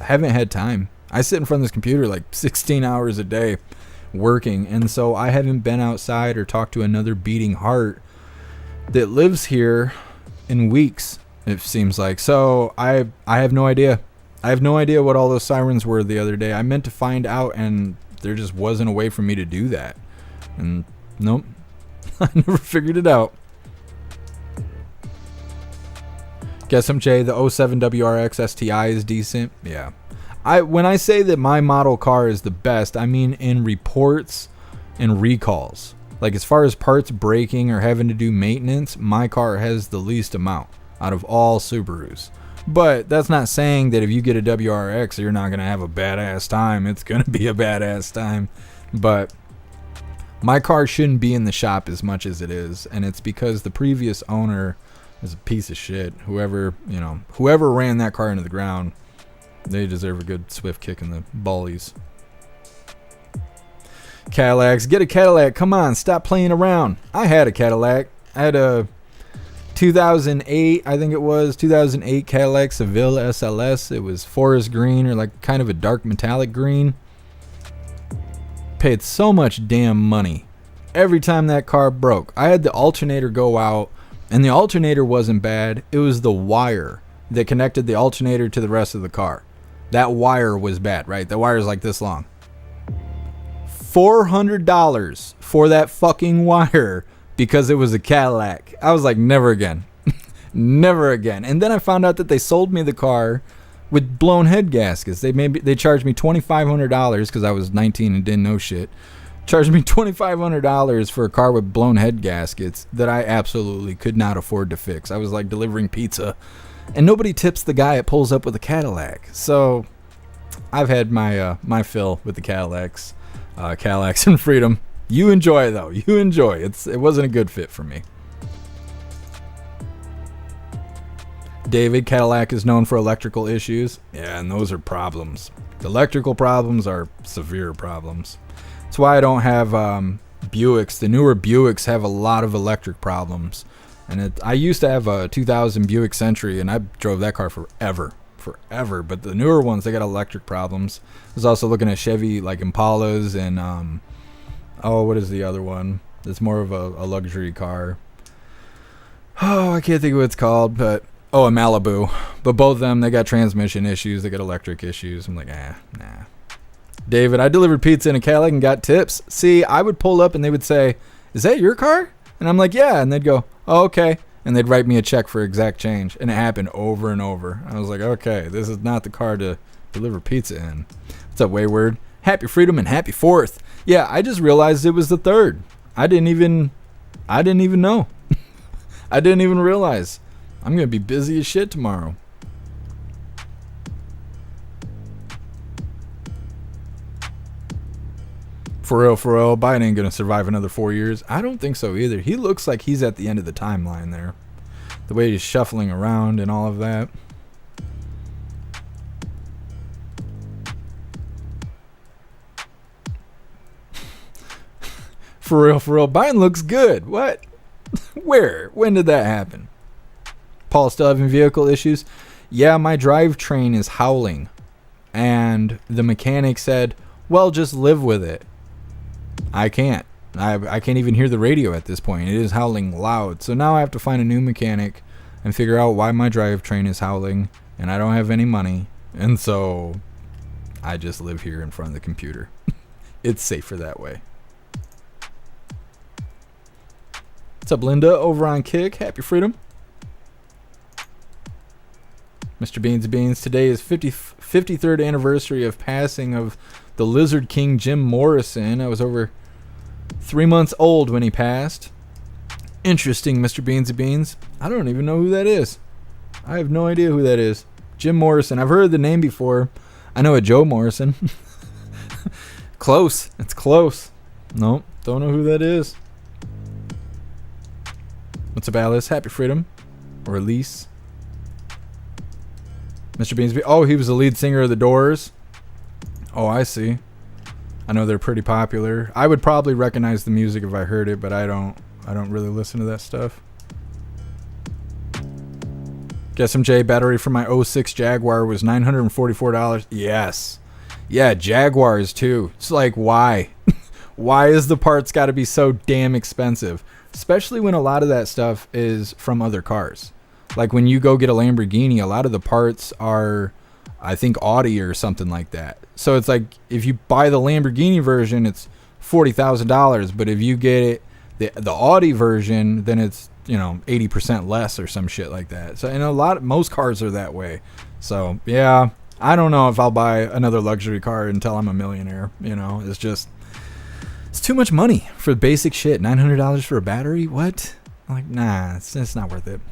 haven't had time. I sit in front of this computer like 16 hours a day working, and so I haven't been outside or talked to another beating heart that lives here in weeks, it seems like. So I have no idea. I have no idea what all those sirens were the other day. I meant to find out, and there just wasn't a way for me to do that. And nope, I never figured it out. Guess I'm Jay. The 07 WRX STI is decent. Yeah. When I say that my model car is the best, I mean in reports and recalls. Like as far as parts breaking or having to do maintenance, my car has the least amount out of all Subarus. But that's not saying that if you get a WRX, you're not going to have a badass time. It's going to be a badass time. But my car shouldn't be in the shop as much as it is. And it's because the previous owner is a piece of shit. Whoever ran that car into the ground, they deserve a good swift kick in the ballies. Cadillacs. Get a Cadillac. Come on. Stop playing around. I had a Cadillac. I had a 2008, I think it was, 2008 Cadillac Seville SLS. It was forest green, or like kind of a dark metallic green. Paid so much damn money every time that car broke. I had the alternator go out, and the alternator wasn't bad. It was the wire that connected the alternator to the rest of the car. That wire was bad, right? The wire's like this long. $400 for that fucking wire because it was a Cadillac. I was like, never again. Never again. And then I found out that they sold me the car with blown head gaskets. They charged me $2,500 because I was 19 and didn't know shit. Charged me $2,500 for a car with blown head gaskets that I absolutely could not afford to fix. I was like delivering pizza, and nobody tips the guy that pulls up with a Cadillac. So I've had my fill with the Cadillacs. Cadillacs and Freedom. You enjoy though. You enjoy. It wasn't a good fit for me. David, Cadillac is known for electrical issues. Yeah, and those are problems. The electrical problems are severe problems. That's why I don't have Buicks. The newer Buicks have a lot of electric problems. And I used to have a 2000 Buick Century, and I drove that car forever. But the newer ones, they got electric problems. I was also looking at Chevy like Impalas and what is the other one? It's more of a luxury car. I can't think of what it's called, but a Malibu. But both of them, they got transmission issues, they got electric issues. I'm like, nah. David, I delivered pizza in a Cadillac and got tips. See, I would pull up and they would say, "Is that your car?" And I'm like, "Yeah." And they'd go, "Oh, okay." And they'd write me a check for exact change. And it happened over and over. I was like, okay, this is not the car to deliver pizza in. What's up, Wayward? Happy Freedom and happy 4th. Yeah, I just realized it was the 3rd. I didn't even know. I didn't even realize. I'm going to be busy as shit tomorrow. For real, Biden ain't going to survive another 4 years. I don't think so either. He looks like he's at the end of the timeline there. The way he's shuffling around and all of that. For real, Biden looks good. What? Where? When did that happen? Paul still having vehicle issues? Yeah, my drivetrain is howling. And the mechanic said, well, just live with it. I can't. I can't even hear the radio at this point. It is howling loud. So now I have to find a new mechanic and figure out why my drivetrain is howling. And I don't have any money. And so I just live here in front of the computer. It's safer that way. What's up, Linda? Over on Kick. Happy Freedom. Mr. Beans Beans. Today is 53rd anniversary of passing of the Lizard King Jim Morrison. I was over 3 months old when he passed. Interesting, Mr. Beans Beans. I don't even know who that is. I have no idea who that is. Jim Morrison. I've heard the name before. I know a Joe Morrison. Close. It's close. Nope. Don't know who that is. What's up, Alice? Happy Freedom. Or Elise. Mr. Beans. Oh, he was the lead singer of The Doors. Oh, I see. I know they're pretty popular. I would probably recognize the music if I heard it, but I don't really listen to that stuff. SMJ battery for my 06 Jaguar was $944. Yes. Yeah, Jaguars too. It's like, why? Why is the parts got to be so damn expensive? Especially when a lot of that stuff is from other cars. Like when you go get a Lamborghini, a lot of the parts are, I think, Audi or something like that. So it's like if you buy the Lamborghini version, it's $40,000. But if you get it, the Audi version, then it's 80% less or some shit like that. So and most cars are that way. So yeah, I don't know if I'll buy another luxury car until I'm a millionaire. It's too much money for basic shit. $900 for a battery? What? Like, nah, it's not worth it.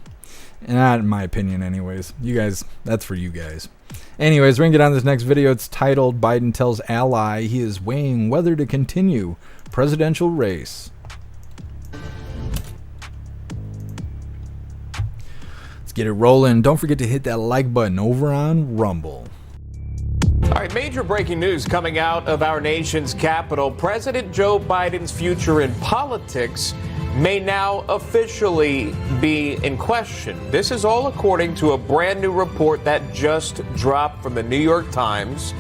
Not in my opinion, anyways. You guys, that's for you guys. Anyways, we're gonna get on this next video. It's titled "Biden Tells Ally He Is Weighing Whether to Continue Presidential Race." Let's get it rolling. Don't forget to hit that like button over on Rumble. All right, major breaking news coming out of our nation's capital. President Joe Biden's future in politics may now officially be in question. This is all according to a brand new report that just dropped from the New York Times.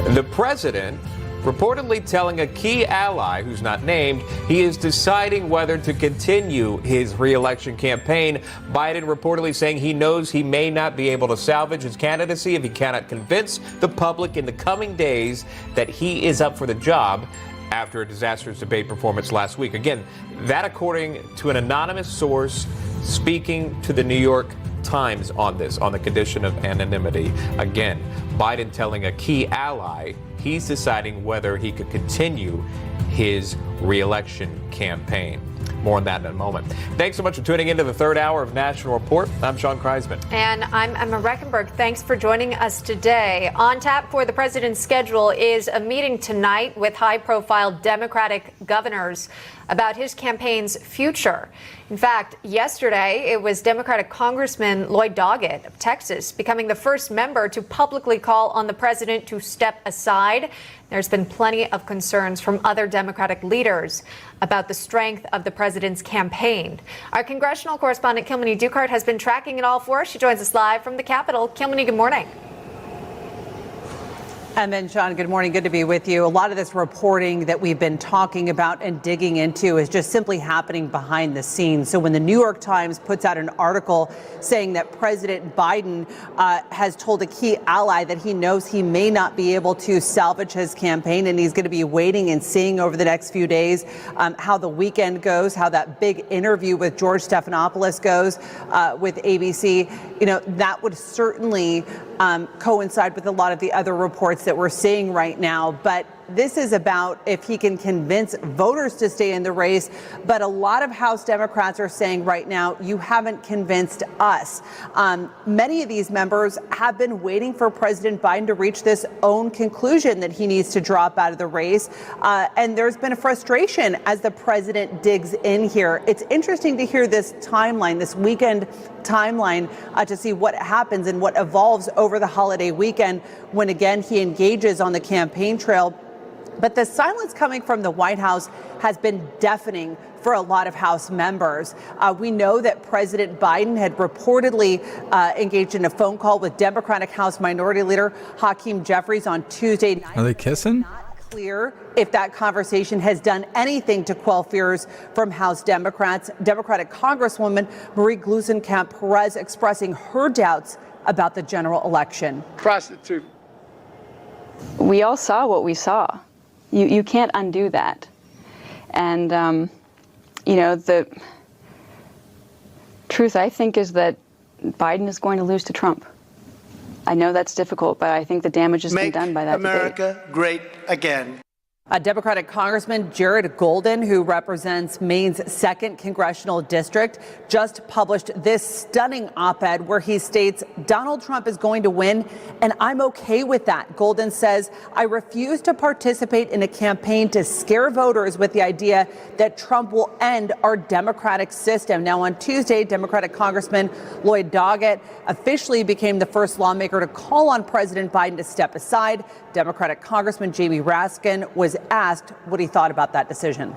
The president reportedly telling a key ally, who's not named, he is deciding whether to continue his re-election campaign. Biden reportedly saying he knows he may not be able to salvage his candidacy if he cannot convince the public in the coming days that he is up for the job after a disastrous debate performance last week. Again, that according to an anonymous source speaking to the New York Times on this, on the condition of anonymity. Again, Biden telling a key ally he's deciding whether he could continue his re-election campaign. More on that in a moment. Thanks so much for tuning into the third hour of National Report. I'm Sean Kreisman. And I'm Emma Reckenberg. Thanks for joining us today. On tap for the president's schedule is a meeting tonight with high-profile Democratic governors about his campaign's future. In fact, yesterday, it was Democratic Congressman Lloyd Doggett of Texas becoming the first member to publicly call on the president to step aside. There's been plenty of concerns from other Democratic leaders about the strength of the president's campaign. Our congressional correspondent, Kilmany Ducart, has been tracking it all for us. She joins us live from the Capitol. Kilmany, good morning. And then, Sean, good morning. Good to be with you. A lot of this reporting that we've been talking about and digging into is just simply happening behind the scenes. So when the New York Times puts out an article saying that President Biden has told a key ally that he knows he may not be able to salvage his campaign and he's going to be waiting and seeing over the next few days how the weekend goes, how that big interview with George Stephanopoulos goes with ABC, that would certainly coincide with a lot of the other reports that we're seeing right now. But this is about if he can convince voters to stay in the race. But a lot of House Democrats are saying right now, you haven't convinced us. Many of these members have been waiting for President Biden to reach this own conclusion that he needs to drop out of the race. And there's been a frustration as the president digs in here. It's interesting to hear this timeline, this weekend timeline, to see what happens and what evolves over the holiday weekend when, again, he engages on the campaign trail. But the silence coming from the White House has been deafening for a lot of House members. We know that President Biden had reportedly engaged in a phone call with Democratic House Minority Leader Hakeem Jeffries on Tuesday night. Are they kissing? Not clear if that conversation has done anything to quell fears from House Democrats. Democratic Congresswoman Marie Gluesenkamp Perez expressing her doubts about the general election. Prostitute. We all saw what we saw. You can't undo that. And, the truth, I think, is that Biden is going to lose to Trump. I know that's difficult, but I think the damage has been done by that debate. America great again. Democratic Congressman Jared Golden, who represents Maine's 2nd congressional district, just published this stunning op-ed where he states Donald Trump is going to win, and I'm okay with that. Golden says, I refuse to participate in a campaign to scare voters with the idea that Trump will end our democratic system. Now, on Tuesday, Democratic Congressman Lloyd Doggett officially became the first lawmaker to call on President Biden to step aside. Democratic Congressman Jamie Raskin was asked what he thought about that decision.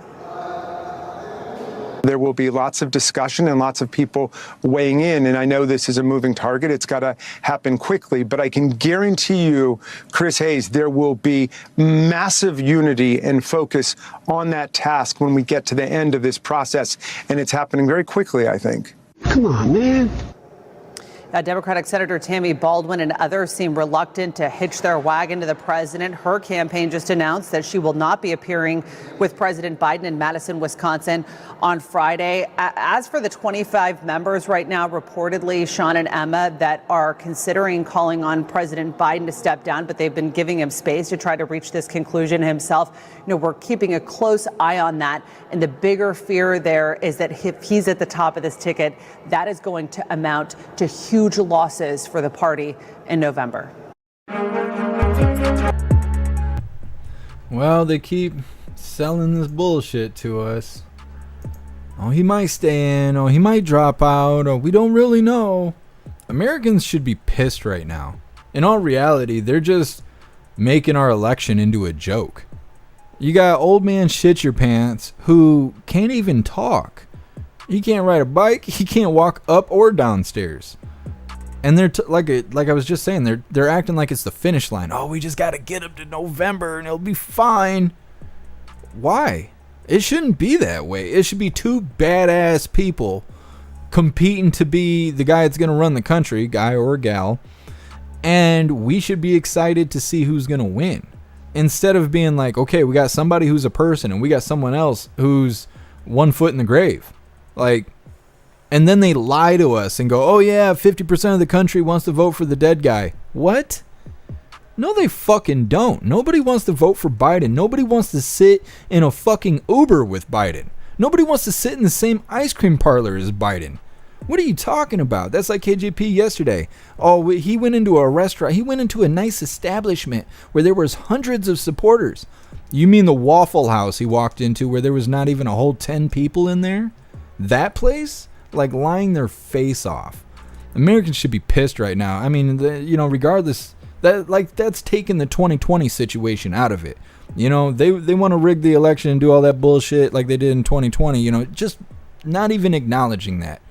There will be lots of discussion and lots of people weighing in. And I know this is a moving target. It's got to happen quickly. But I can guarantee you, Chris Hayes, there will be massive unity and focus on that task when we get to the end of this process. And it's happening very quickly, I think. Come on, man. Democratic Senator Tammy Baldwin and others seem reluctant to hitch their wagon to the president. Her campaign just announced that she will not be appearing with President Biden in Madison, Wisconsin on Friday. As for the 25 members right now, reportedly, Sean and Emma, that are considering calling on President Biden to step down, but they've been giving him space to try to reach this conclusion himself. We're keeping a close eye on that. And the bigger fear there is that if he's at the top of this ticket, that is going to amount to huge losses for the party in November. Well, they keep selling this bullshit to us. Oh, he might stay in. Oh, he might drop out. Oh, we don't really know. Americans should be pissed right now. In all reality, they're just making our election into a joke. You got old man shit your pants who can't even talk. He can't ride a bike. He can't walk up or downstairs. And they're like I was just saying, they're acting like it's the finish line. Oh, we just got to get him to November and it'll be fine. Why? It shouldn't be that way. It should be two badass people competing to be the guy that's going to run the country, guy or gal. And we should be excited to see who's going to win. Instead of being like, okay, we got somebody who's a person and we got someone else who's 1 foot in the grave. Like, and then they lie to us and go, oh yeah, 50% of the country wants to vote for the dead guy. What? No, they fucking don't. Nobody wants to vote for Biden. Nobody wants to sit in a fucking Uber with Biden. Nobody wants to sit in the same ice cream parlor as Biden. What are you talking about? That's like KJP yesterday. Oh, he went into a restaurant. He went into a nice establishment where there was hundreds of supporters. You mean the Waffle House he walked into where there was not even a whole 10 people in there? That place? Like lying their face off. Americans should be pissed right now. I mean, regardless, that's taking the 2020 situation out of it. They want to rig the election and do all that bullshit like they did in 2020. Just not even acknowledging that.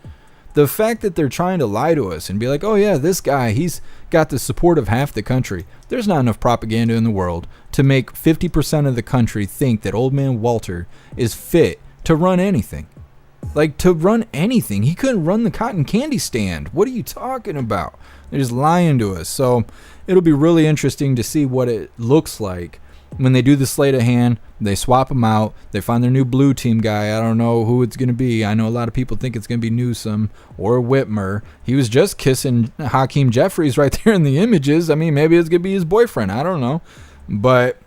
The fact that they're trying to lie to us and be like, oh yeah, this guy, he's got the support of half the country. There's not enough propaganda in the world to make 50% of the country think that old man Walter is fit to run anything. Like, to run anything. He couldn't run the cotton candy stand. What are you talking about? They're just lying to us. So it'll be really interesting to see what it looks like when they do the sleight of hand. They swap them out. They find their new blue team guy. I don't know who it's going to be. I know a lot of people think it's going to be Newsom or Whitmer. He was just kissing Hakeem Jeffries right there in the images. I mean, maybe it's going to be his boyfriend. I don't know. But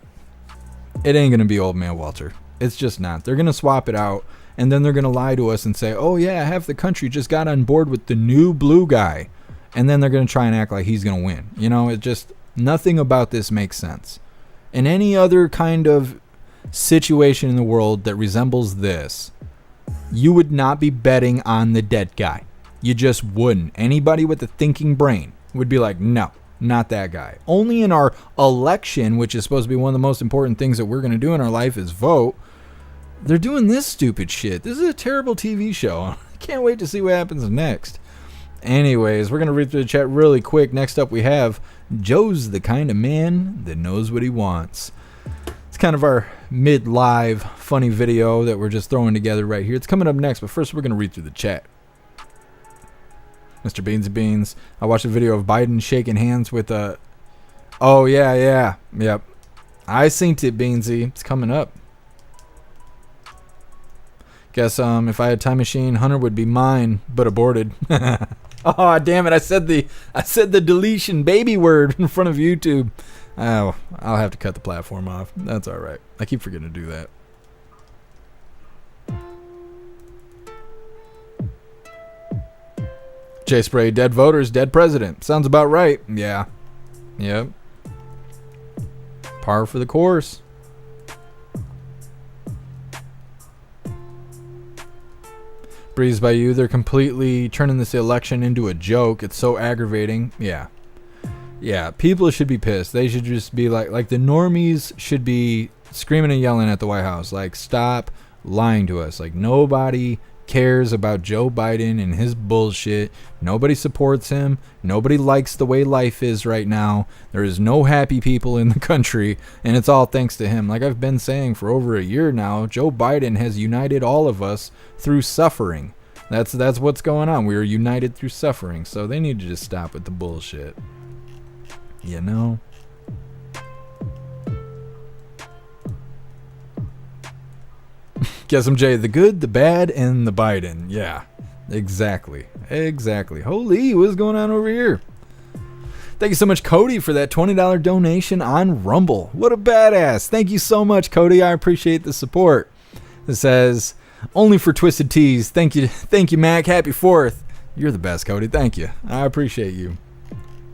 it ain't going to be old man Walter. It's just not. They're going to swap it out. And then they're going to lie to us and say, oh yeah, half the country just got on board with the new blue guy. And then they're going to try and act like he's going to win. It just, nothing about this makes sense. In any other kind of situation in the world that resembles this, you would not be betting on the dead guy. You just wouldn't. Anybody with a thinking brain would be like, no, not that guy. Only in our election, which is supposed to be one of the most important things that we're going to do in our life is vote, they're doing this stupid shit. This is a terrible TV show. I can't wait to see what happens next. Anyways, we're going to read through the chat really quick. Next up, we have Joe's the kind of man that knows what he wants. It's kind of our mid-live funny video that we're just throwing together right here. It's coming up next, but first we're going to read through the chat. Mr. Beansy Beans, I watched a video of Biden shaking hands with a... Oh, yeah. Yep. I synced it, Beansy. It's coming up. Guess if I had a time machine, Hunter would be mine, but aborted. Oh, damn it. I said the deletion baby word in front of YouTube. Oh, I'll have to cut the platform off. That's all right. I keep forgetting to do that. J Spray, dead voters, dead president. Sounds about right. Yeah. Yep. Par for the course. Breeze by you, they're completely turning this election into a joke. It's so aggravating. Yeah. Yeah, people should be pissed. They should just be like the normies should be screaming and yelling at the White House. Like, stop lying to us. Like, nobody cares about Joe Biden and his bullshit. Nobody supports him. Nobody likes the way life is right now. There is no happy people in the country, and it's all thanks to him. Like I've been saying for over a year now, Joe Biden has united all of us through suffering. That's what's going on. We are united through suffering. So they need to just stop with the bullshit. You know? Guess I'm Jay, the good, the bad, and the Biden. Yeah, exactly. Holy, what's going on over here? Thank you so much, Cody, for that $20 donation on Rumble. What a badass. Thank you so much, Cody. I appreciate the support. It says, only for Twisted Teas. Thank you, Mac. Happy 4th. You're the best, Cody. Thank you. I appreciate you.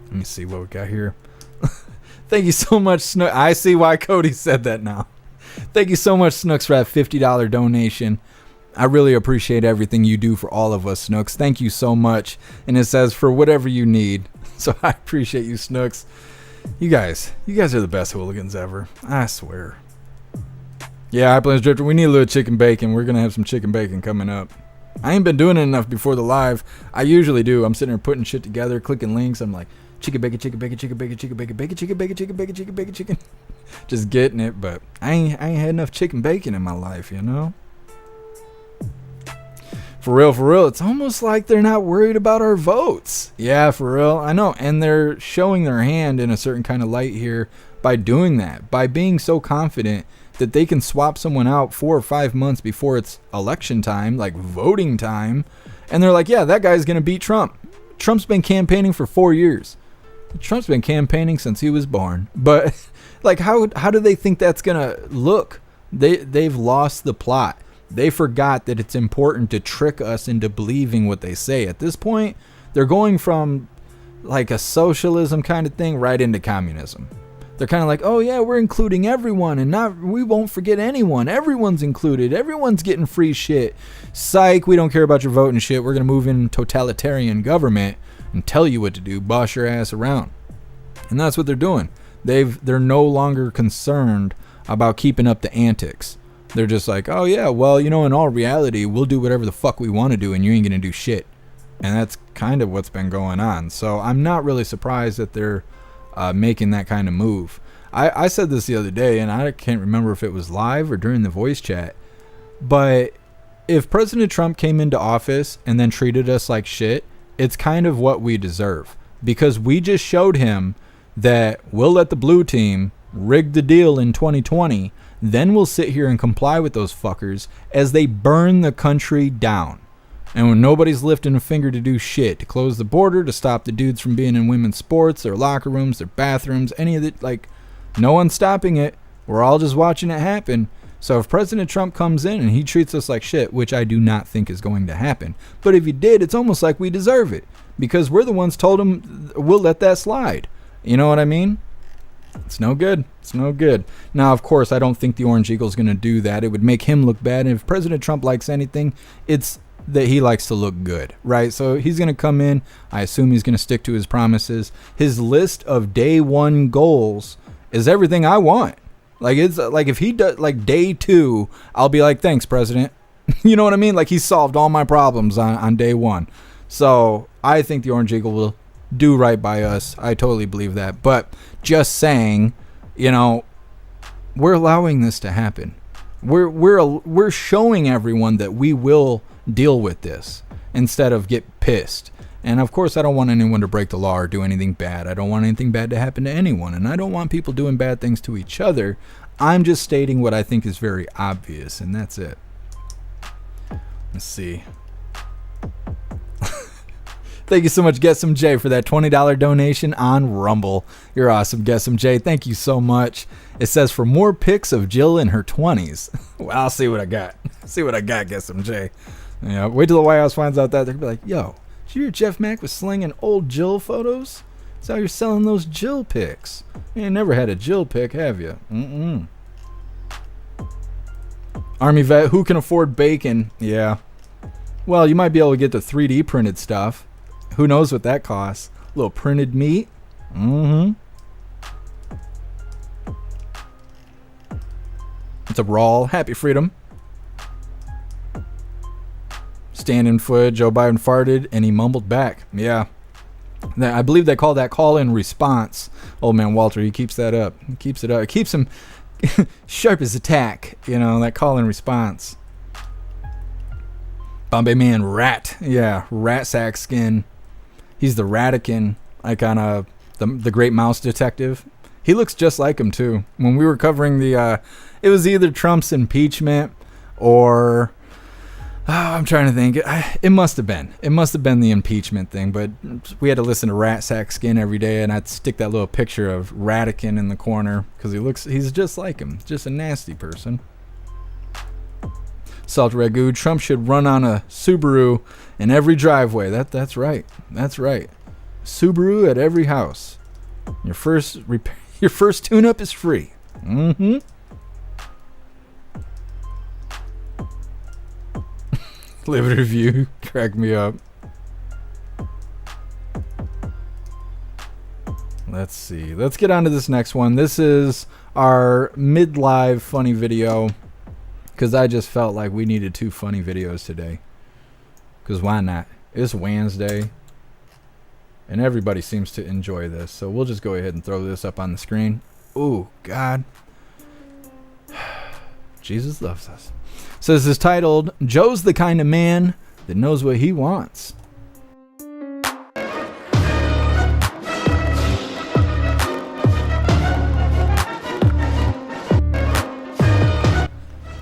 Let me see what we got here. Thank you so much, Snook. I see why Cody said that now. Thank you so much, Snooks, for that $50 donation. I really appreciate everything you do for all of us, Snooks. Thank you so much. And it says, for whatever you need. So I appreciate you, Snooks. You guys are the best hooligans ever. I swear. Yeah, I Plains Drifter, we need a little chicken bacon. We're going to have some chicken bacon coming up. I ain't been doing it enough before the live. I usually do. I'm sitting there putting shit together, clicking links. I'm like, chicken bacon, chicken bacon, chicken bacon, chicken bacon, bacon, chicken bacon, chicken bacon, chicken bacon, chicken. Just getting it, but I ain't had enough chicken bacon in my life, you know? For real, it's almost like they're not worried about our votes. Yeah, for real, I know. And they're showing their hand in a certain kind of light here by doing that, by being so confident that they can swap someone out 4 or 5 months before it's election time, like voting time. And they're like, yeah, that guy's going to beat Trump. Trump's been campaigning for 4 years. Trump's been campaigning since he was born. But like, how do they think that's going to look? They've lost the plot. They forgot that it's important to trick us into believing what they say. At this point, they're going from like a socialism kind of thing right into communism. They're kind of like, oh yeah, we're including everyone and we won't forget anyone. Everyone's included. Everyone's getting free shit. Psych, we don't care about your vote and shit. We're going to move in totalitarian government and tell you what to do, boss your ass around. And that's what they're doing. They're no longer concerned about keeping up the antics. They're just like, oh yeah, well, you know, in all reality, we'll do whatever the fuck we want to do and you ain't going to do shit. And that's kind of what's been going on. So I'm not really surprised that they're making that kind of move. I said this the other day, and I can't remember if it was live or during the voice chat, but if President Trump came into office and then treated us like shit, it's kind of what we deserve. Because we just showed him that we'll let the blue team rig the deal in 2020, then we'll sit here and comply with those fuckers as they burn the country down. And when nobody's lifting a finger to do shit, to close the border, to stop the dudes from being in women's sports, their locker rooms, their bathrooms, any of it, like, no one's stopping it. We're all just watching it happen. So if President Trump comes in and he treats us like shit, which I do not think is going to happen, but if he did, it's almost like we deserve it because we're the ones told him we'll let that slide. You know what I mean? It's no good. It's no good. Now, of course, I don't think the Orange Eagle's going to do that. It would make him look bad. And if President Trump likes anything, it's that he likes to look good, right? So he's going to come in. I assume he's going to stick to his promises. His list of day one goals is everything I want. Like, it's like if he does like day 2, I'll be like, thanks, President. You know what I mean? Like, he solved all my problems on day 1. So I think the Orange Eagle will do right by us. I totally believe that. But just saying, you know, we're allowing this to happen. We're showing everyone that we will deal with this instead of get pissed. And of course, I don't want anyone to break the law or do anything bad. I don't want anything bad to happen to anyone. And I don't want people doing bad things to each other. I'm just stating what I think is very obvious, and that's it. Let's see. Thank you so much, Get Some J, for that $20 donation on Rumble. You're awesome, Get Some J. Thank you so much. It says for more pics of Jill in her 20s. Well, I'll see what I got. See what I got, Get Some J. Yeah, wait till the White House finds out that. They're going to be like, yo, did you hear Jeff Mack was slinging old Jill photos? That's how you're selling those Jill pics. You ain't never had a Jill pic, have you? Mm-mm. Army vet, who can afford bacon? Yeah. Well, you might be able to get the 3D printed stuff. Who knows what that costs? A little printed meat. Mm-hmm. It's a raw. Happy freedom. Stand-in footage. Joe Biden farted and he mumbled back. Yeah. I believe they call that call and response. Old man Walter, he keeps that up. He keeps it up. It keeps him sharp as a tack. You know, that call and response. Bombay man, rat. Yeah, rat sack skin. He's the Ratican, like on the Great Mouse Detective. He looks just like him too. When we were covering the, it was either Trump's impeachment or, I'm trying to think. It must have been. It must have been the impeachment thing. But we had to listen to Rat Sack Skin every day, and I'd stick that little picture of Ratican in the corner because he's just like him, just a nasty person. Salt Ragu, Trump should run on a Subaru in every driveway. That's right. That's right. Subaru at every house. Your first tune-up is free. Mm-hmm. Liberty Review, crack me up. Let's see. Let's get on to this next one. This is our mid-live funny video. Because I just felt like we needed 2 funny videos today. Because why not? It's Wednesday. And everybody seems to enjoy this. So we'll just go ahead and throw this up on the screen. Ooh, God. Jesus loves us. So this is titled, Joe's the kind of man that knows what he wants.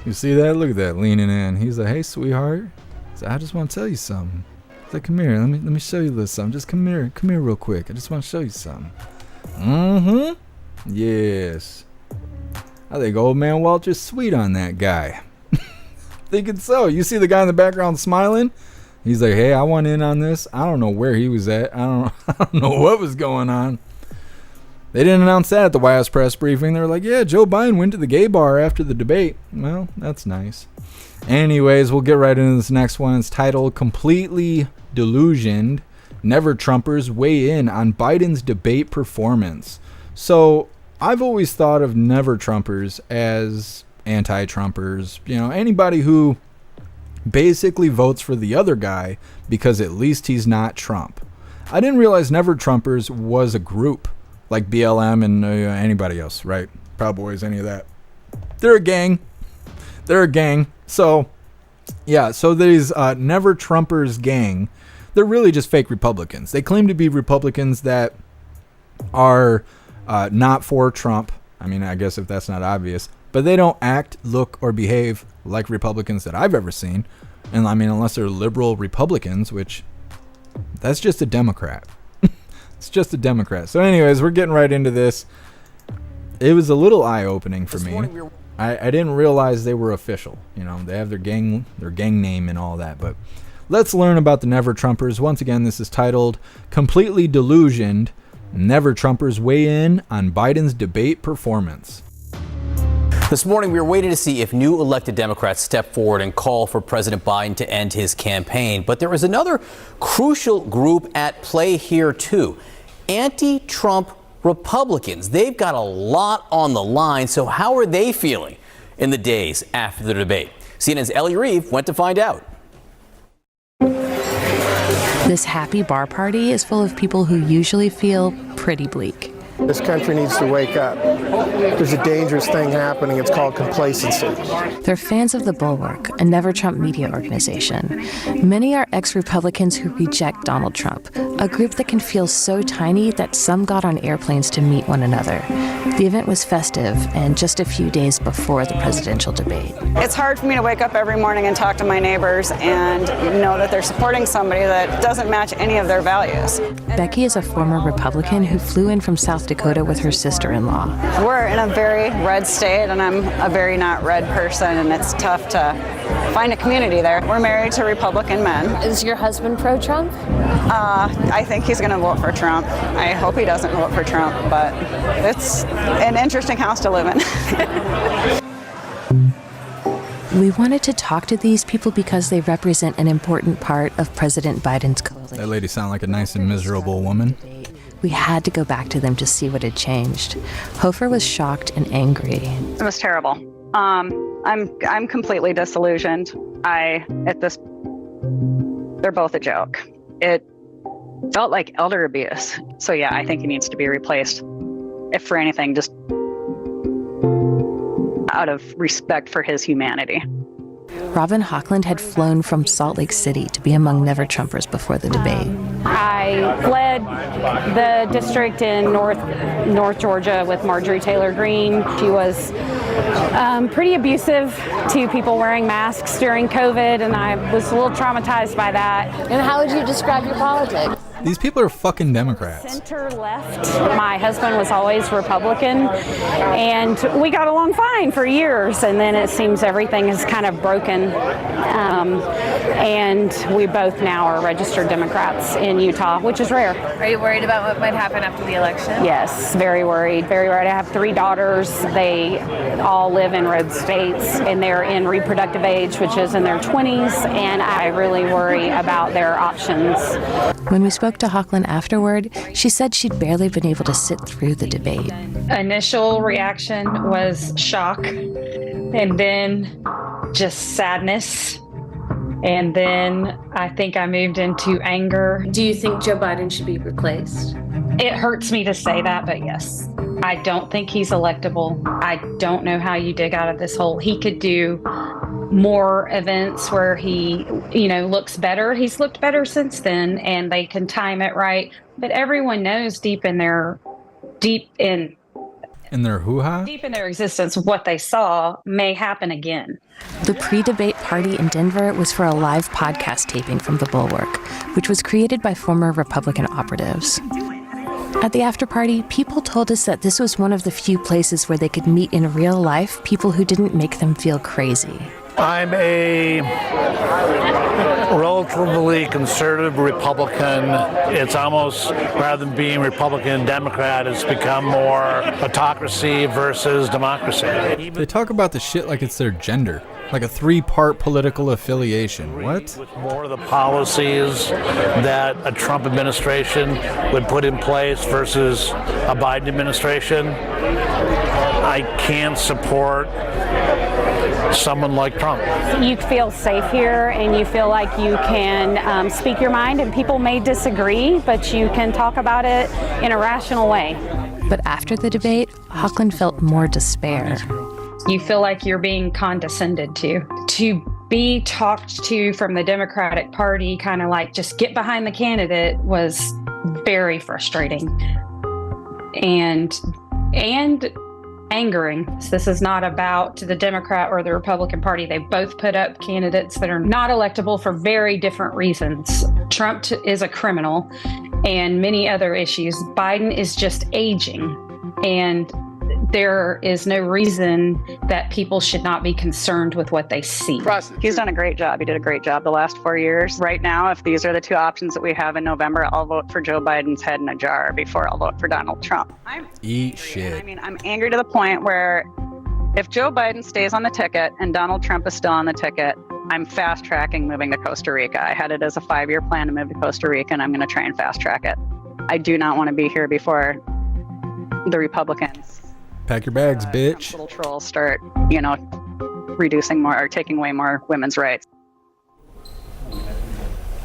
You see that? Look at that, leaning in. He's like, hey, sweetheart. So I just want to tell you something. He's like, come here. Let me show you this something. Just come here real quick. I just want to show you something. Mm-hmm. Yes. I think old man Walter's sweet on that guy. Thinking so. You see the guy in the background smiling? He's like, hey, I want in on this. I don't know where he was at. I don't know what was going on. They didn't announce that at the White House press briefing. They were like, yeah, Joe Biden went to the gay bar after the debate. Well, that's nice. Anyways, we'll get right into this next one. It's titled, Completely Delusioned. Never Trumpers Weigh In on Biden's Debate Performance. So I've always thought of Never Trumpers as anti-Trumpers. You know, anybody who basically votes for the other guy because at least he's not Trump. I didn't realize Never Trumpers was a group. Like BLM and anybody else, right? Proud Boys, any of that. They're a gang. They're a gang. So, yeah, so these Never Trumpers gang, they're really just fake Republicans. They claim to be Republicans that are not for Trump. I mean, I guess if that's not obvious. But they don't act, look, or behave like Republicans that I've ever seen. And I mean, unless they're liberal Republicans, which that's just a Democrat. It's just a Democrat. So anyways, we're getting right into this. It was a little eye-opening for me. I didn't realize they were official. You know, they have their gang name and all that. But let's learn about the Never Trumpers. Once again, this is titled Completely Delusioned. Never Trumpers Weigh In on Biden's Debate Performance. This morning, we were waiting to see if new elected Democrats step forward and call for President Biden to end his campaign. But there is another crucial group at play here, too. Anti-Trump Republicans. They've got a lot on the line. So how are they feeling in the days after the debate? CNN's Ellie Reeve went to find out. This happy bar party is full of people who usually feel pretty bleak. This country needs to wake up. There's a dangerous thing happening. It's called complacency. They're fans of the Bulwark, a Never Trump media organization. Many are ex-Republicans who reject Donald Trump, a group that can feel so tiny that some got on airplanes to meet one another. The event was festive and just a few days before the presidential debate. It's hard for me to wake up every morning and talk to my neighbors and know that they're supporting somebody that doesn't match any of their values. Becky is a former Republican who flew in from South Dakota with her sister-in-law. We're in a very red state, and I'm a very not red person, and it's tough to find a community there. We're married to Republican men. Is your husband pro-Trump? I think he's going to vote for Trump. I hope he doesn't vote for Trump, but it's an interesting house to live in. We wanted to talk to these people because they represent an important part of President Biden's coalition. That lady sounded like a nice and miserable woman. We had to go back to them to see what had changed. Hofer was shocked and angry. It was terrible. I'm completely disillusioned. They're both a joke. It felt like elder abuse. So yeah, I think he needs to be replaced. If for anything, just out of respect for his humanity. Robin Hochland had flown from Salt Lake City to be among Never Trumpers before the debate. I led the district in North Georgia with Marjorie Taylor Greene. She was pretty abusive to people wearing masks during COVID, and I was a little traumatized by that. And how would you describe your politics? These people are fucking Democrats. Center left. My husband was always Republican, and we got along fine for years, and then it seems everything is kind of broken. And we both now are registered Democrats in Utah, which is rare. Are you worried about what might happen after the election? Yes, very worried, very worried. I have 3 daughters. They all live in red states, and they're in reproductive age, which is in their 20s, and I really worry about their options. When we spoke to Hochland afterward, she said she'd barely been able to sit through the debate. Initial reaction was shock, and then just sadness. And then I think I moved into anger. Do you think Joe Biden should be replaced? It hurts me to say that, but yes. I don't think he's electable. I don't know how you dig out of this hole. He could do more events where he, looks better. He's looked better since then, and they can time it right. But everyone knows deep in their hoo-ha? Deep in their existence, what they saw may happen again. The pre-debate party in Denver was for a live podcast taping from the Bulwark, which was created by former Republican operatives. At the after party, people told us that this was one of the few places where they could meet in real life people who didn't make them feel crazy. I'm a relatively conservative Republican. It's almost, rather than being Republican and Democrat, it's become more autocracy versus democracy. They talk about the shit like it's their gender, like a 3-part political affiliation. What? With more of the policies that a Trump administration would put in place versus a Biden administration, I can't support someone like Trump. You feel safe here, and you feel like you can speak your mind, and people may disagree, but you can talk about it in a rational way. But after the debate, Hochland felt more despair. You feel like you're being condescended to be talked to from the Democratic Party, kind of like just get behind the candidate, was very frustrating and angering. So this is not about the Democrat or the Republican Party. They both put up candidates that are not electable for very different reasons. Trump is a criminal and many other issues. Biden is just aging, and there is no reason that people should not be concerned with what they see. He's done a great job. He did a great job the last 4 years. Right now, if these are the 2 options that we have in November, I'll vote for Joe Biden's head in a jar before I'll vote for Donald Trump. Eat shit. I'm angry to the point where if Joe Biden stays on the ticket and Donald Trump is still on the ticket, I'm fast tracking moving to Costa Rica. I had it as a 5-year plan to move to Costa Rica, and I'm going to try and fast track it. I do not want to be here before the Republicans. Pack your bags, bitch. Little trolls start, reducing more or taking away more women's rights.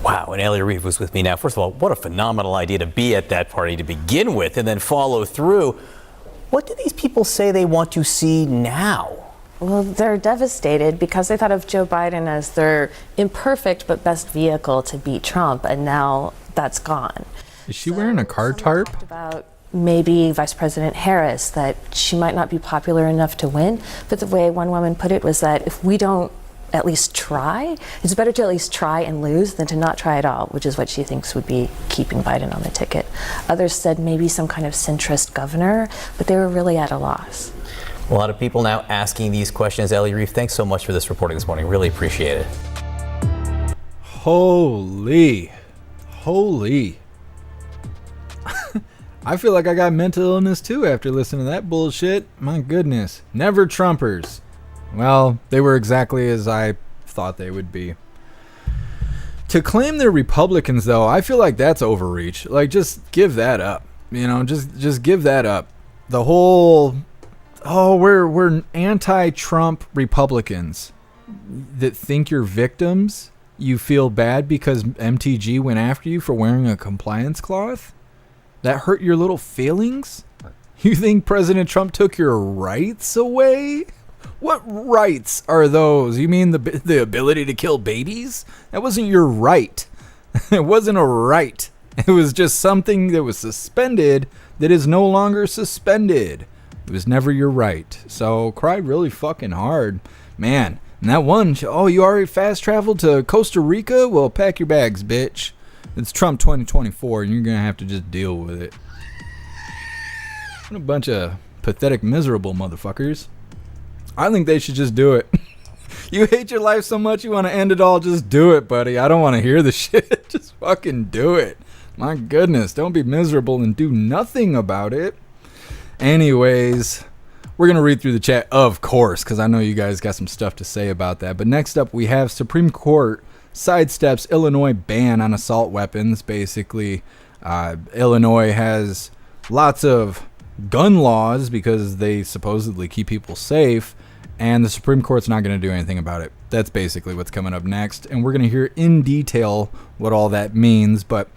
Wow, and Ellie Reeve was with me now. First of all, what a phenomenal idea to be at that party to begin with and then follow through. What do these people say they want to see now? Well, they're devastated because they thought of Joe Biden as their imperfect but best vehicle to beat Trump, and now that's gone. Is she wearing a car tarp? Talked about maybe Vice President Harris, that she might not be popular enough to win, but the way one woman put it was that if we don't at least try, it's better to at least try and lose than to not try at all, which is what she thinks would be keeping Biden on the ticket. Others said maybe some kind of centrist governor, but they were really at a loss. A lot of people now asking these questions. Ellie Reeve, thanks so much for this reporting this morning. Really appreciate it. Holy. I feel like I got mental illness too after listening to that bullshit. My goodness. Never Trumpers. Well, they were exactly as I thought they would be. To claim they're Republicans, though, I feel like that's overreach. Like, just give that up. You know, just give that up. The whole, we're anti-Trump Republicans that think you're victims. You feel bad because MTG went after you for wearing a compliance cloth? That hurt your little feelings? You think President Trump took your rights away? What rights are those? You mean the ability to kill babies? That wasn't your right. It wasn't a right. It was just something that was suspended that is no longer suspended. It was never your right. So cry really fucking hard. Man, and that one, you already fast traveled to Costa Rica? Well, pack your bags, bitch. It's Trump 2024 and you're going to have to just deal with it. What a bunch of pathetic, miserable motherfuckers. I think they should just do it. You hate your life so much you want to end it all, just do it, buddy. I don't want to hear the shit. Just fucking do it. My goodness, don't be miserable and do nothing about it. Anyways, we're going to read through the chat, of course, because I know you guys got some stuff to say about that. But next up, we have Supreme Court sidesteps Illinois ban on assault weapons. Basically, Illinois has lots of gun laws because they supposedly keep people safe, and the Supreme Court's not going to do anything about it. That's basically what's coming up next, and we're going to hear in detail what all that means. But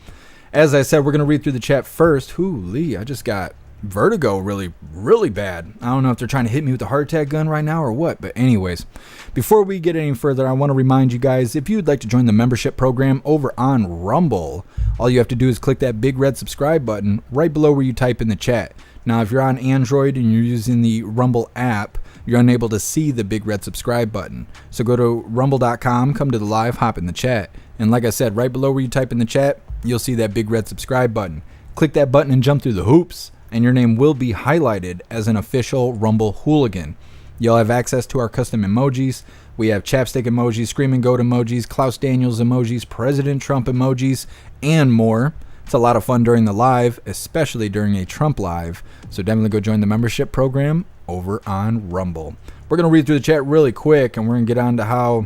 as I said, we're going to read through the chat first. I just got vertigo really, really bad. I don't know if they're trying to hit me with a heart attack gun right now or what, but anyways, before we get any further, I want to remind you guys, if you'd like to join the membership program over on Rumble, all you have to do is click that big red subscribe button right below where you type in the chat. Now, if you're on Android and you're using the Rumble app, you're unable to see the big red subscribe button. So go to rumble.com, come to the live, hop in the chat. And like I said, right below where you type in the chat, you'll see that big red subscribe button. Click that button and jump through the hoops, and your name will be highlighted as an official Rumble hooligan. You'll have access to our custom emojis. We have chapstick emojis, screaming goat emojis, Klaus Daniels emojis, President Trump emojis, and more. It's a lot of fun during the live, especially during a Trump live. So definitely go join the membership program over on Rumble. We're going to read through the chat really quick, and we're going to get on to how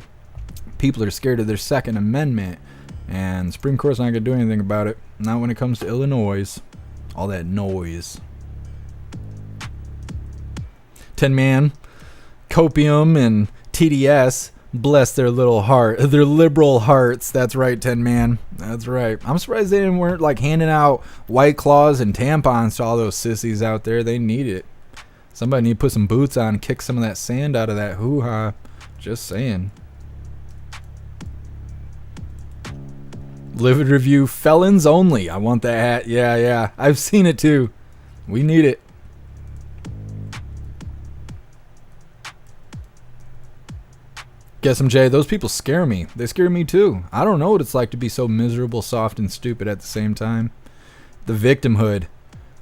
people are scared of their Second Amendment. And the Supreme Court's not going to do anything about it. Not when it comes to Illinois. All that noise. 10 Man, Copium, and TDS. Bless their little heart, their liberal hearts. That's right, 10 Man. That's right. I'm surprised they weren't like handing out White Claws and tampons to all those sissies out there. They need it. Somebody need to put some boots on and kick some of that sand out of that hoo-ha. Just saying. Livid review, felons only. I want that hat. Yeah. I've seen it too. We need it. Guess I'm Jay. Those people scare me. They scare me too. I don't know what it's like to be so miserable, soft, and stupid at the same time. The victimhood.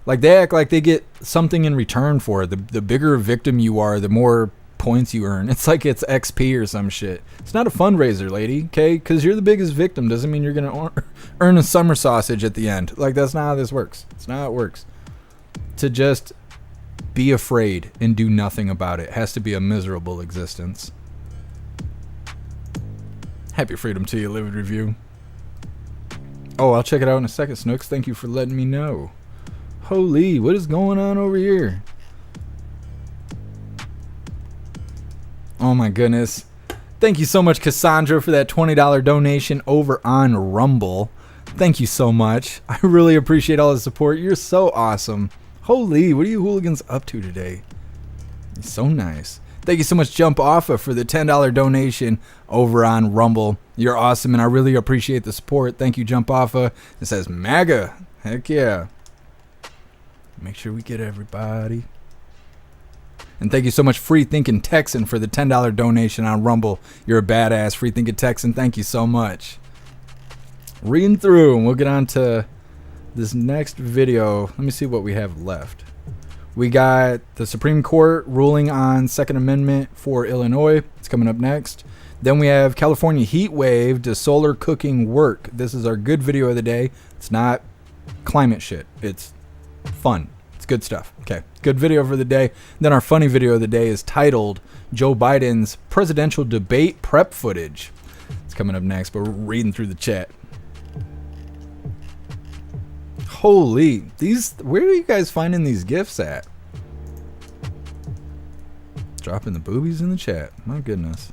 Like, they act like they get something in return for it. The bigger a victim you are, the more points you earn. It's like it's XP or some shit. It's not a fundraiser, lady, okay? Because you're the biggest victim doesn't mean you're going to earn a summer sausage at the end. Like, that's not how this works. It's not how it works. To just be afraid and do nothing about it has to be a miserable existence. Happy freedom to you, Livid Review. Oh, I'll check it out in a second, Snooks. Thank you for letting me know. Holy, what is going on over here? Oh my goodness. Thank you so much, Cassandra, for that $20 donation over on Rumble. Thank you so much. I really appreciate all the support. You're so awesome. Holy, what are you hooligans up to today? You're so nice. Thank you so much, Jump Offa, for the $10 donation over on Rumble. You're awesome, and I really appreciate the support. Thank you, Jump Offa. It says MAGA. Heck yeah. Make sure we get everybody. And thank you so much, Free Thinking Texan, for the $10 donation on Rumble. You're a badass, Free Thinking Texan. Thank you so much. Reading through, and we'll get on to this next video. Let me see what we have left. We got the Supreme Court ruling on Second Amendment for Illinois. It's coming up next. Then we have California heat wave. Does solar cooking work? This is our good video of the day. It's not climate shit. It's fun. It's good stuff. Okay, good video for the day. Then our funny video of the day is titled Joe Biden's presidential debate prep footage. It's coming up next, but we're reading through the chat. Holy, where are you guys finding these gifts at? Dropping the boobies in the chat. My goodness.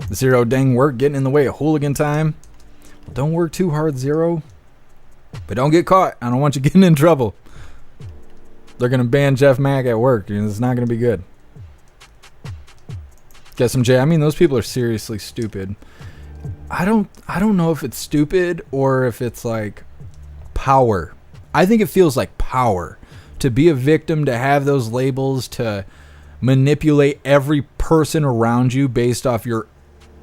The Zero dang work getting in the way of hooligan time. Well, don't work too hard, Zero. But don't get caught. I don't want you getting in trouble. They're going to ban Jeff Mack at work. It's not going to be good. Get some J. I mean, those people are seriously stupid. I don't know if it's stupid or if it's like power. I think it feels like power to be a victim, to have those labels, to manipulate every person around you based off your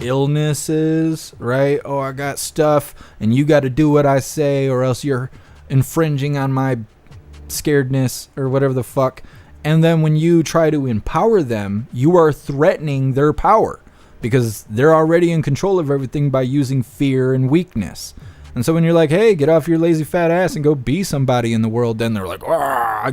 illnesses, right? Oh, I got stuff and you got to do what I say or else you're infringing on my scaredness or whatever the fuck. And then when you try to empower them, you are threatening their power because they're already in control of everything by using fear and weakness. And so when you're like, hey, get off your lazy fat ass and go be somebody in the world, then they're like,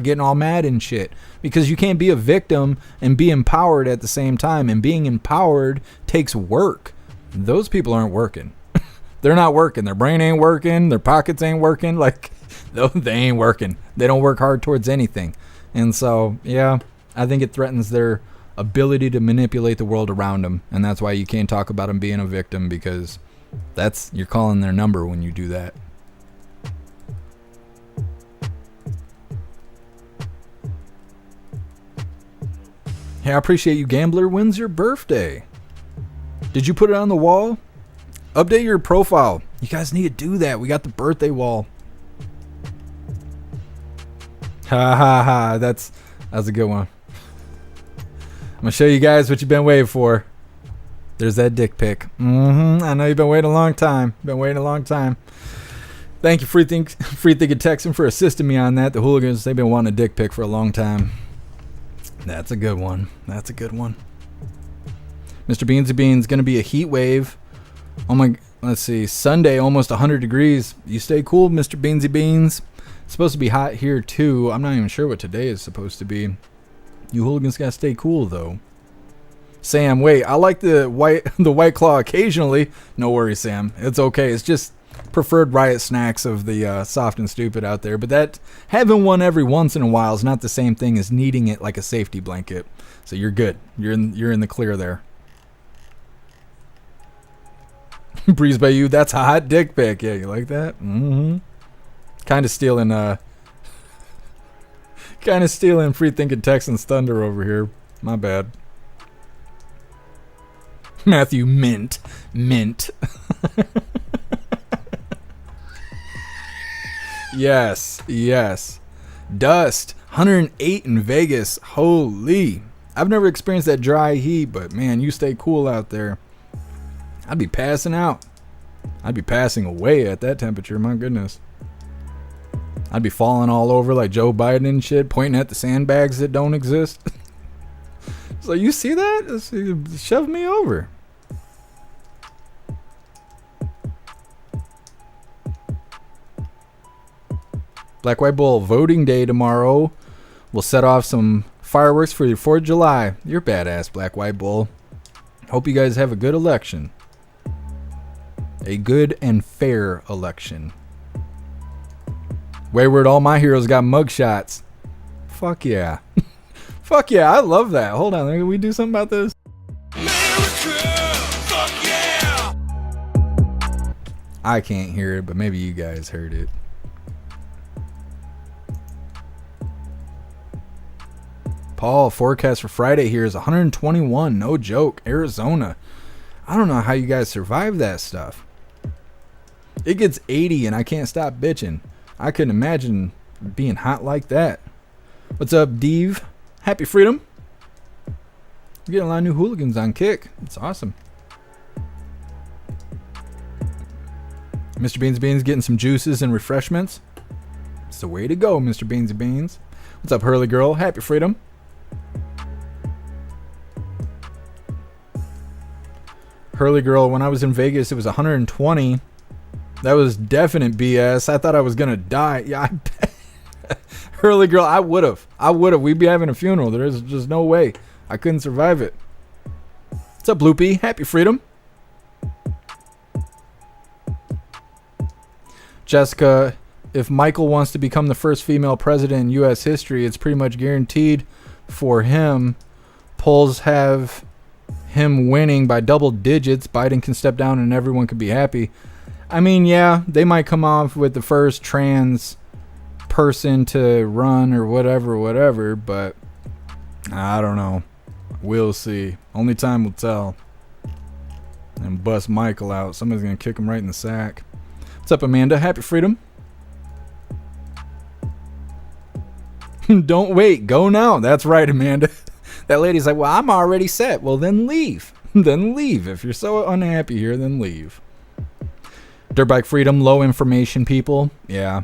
getting all mad and shit. Because you can't be a victim and be empowered at the same time. And being empowered takes work. Those people aren't working. They're not working. Their brain ain't working. Their pockets ain't working. Like, they ain't working. They don't work hard towards anything. And so, yeah, I think it threatens their ability to manipulate the world around them. And that's why you can't talk about them being a victim, because you're calling their number when you do that. Hey, I appreciate you, Gambler. When's your birthday? Did you put it on the wall? Update your profile. You guys need to do that. We got the birthday wall. Ha ha ha. That's a good one. I'm gonna show you guys what you've been waiting for. There's that dick pic. I know you've been waiting a long time. Thank you, Free Thinking Texan, for assisting me on that. The hooligans, they've been wanting a dick pic for a long time. That's a good one. Mr. Beansy Beans, going to be a heat wave. Oh my, let's see. Sunday, almost 100 degrees. You stay cool, Mr. Beansy Beans. It's supposed to be hot here too. I'm not even sure what today is supposed to be. You hooligans got to stay cool though. Sam, wait, I like the White Claw occasionally. No worries, Sam. It's okay. It's just preferred riot snacks of the soft and stupid out there. But that having one every once in a while is not the same thing as needing it like a safety blanket. So you're good. You're in the clear there. Breeze by you. That's a hot dick pic. Yeah, you like that? Kind of stealing Free Thinking Texans thunder over here. My bad. Matthew Mint. Yes. Dust. 108 in Vegas. Holy. I've never experienced that dry heat, but man, you stay cool out there. I'd be passing out. I'd be passing away at that temperature. My goodness. I'd be falling all over like Joe Biden and shit, pointing at the sandbags that don't exist. So you see that? Shove me over. Black White Bull voting day tomorrow. We'll set off some fireworks for your 4th of July. You're badass, Black White Bull. Hope you guys have a good election. A good and fair election. Wayward, all my heroes got mugshots. Fuck yeah. Fuck yeah, I love that. Hold on, can we do something about this? I can't hear it, but maybe you guys heard it. Paul, forecast for Friday here is 121. No joke. Arizona. I don't know how you guys survive that stuff. It gets 80 and I can't stop bitching. I couldn't imagine being hot like that. What's up, Dave? Happy freedom. We're getting a lot of new hooligans on Kick. It's awesome. Mr. Beans Beans getting some juices and refreshments. It's the way to go, Mr. Beans Beans. What's up, Hurley Girl? Happy freedom. Hurley Girl, when I was in Vegas, it was 120. That was definite BS. I thought I was going to die. Yeah, I bet. Hurley Girl, I would have. We'd be having a funeral. There's just no way. I couldn't survive it. What's up, Loopy? Happy freedom. Jessica, if Michael wants to become the first female president in U.S. history, it's pretty much guaranteed for him. Polls have him winning by double digits. Biden can step down and everyone can be happy. I mean, yeah, they might come off with the first trans person to run or whatever, but I don't know. We'll see. Only time will tell. And bust Michael out. Somebody's going to kick him right in the sack. What's up, Amanda? Happy freedom. Don't wait. Go now. That's right, Amanda. That lady's like, well, I'm already set. Well, then leave. Then leave. If you're so unhappy here, then leave. Dirt bike freedom, low information people. Yeah.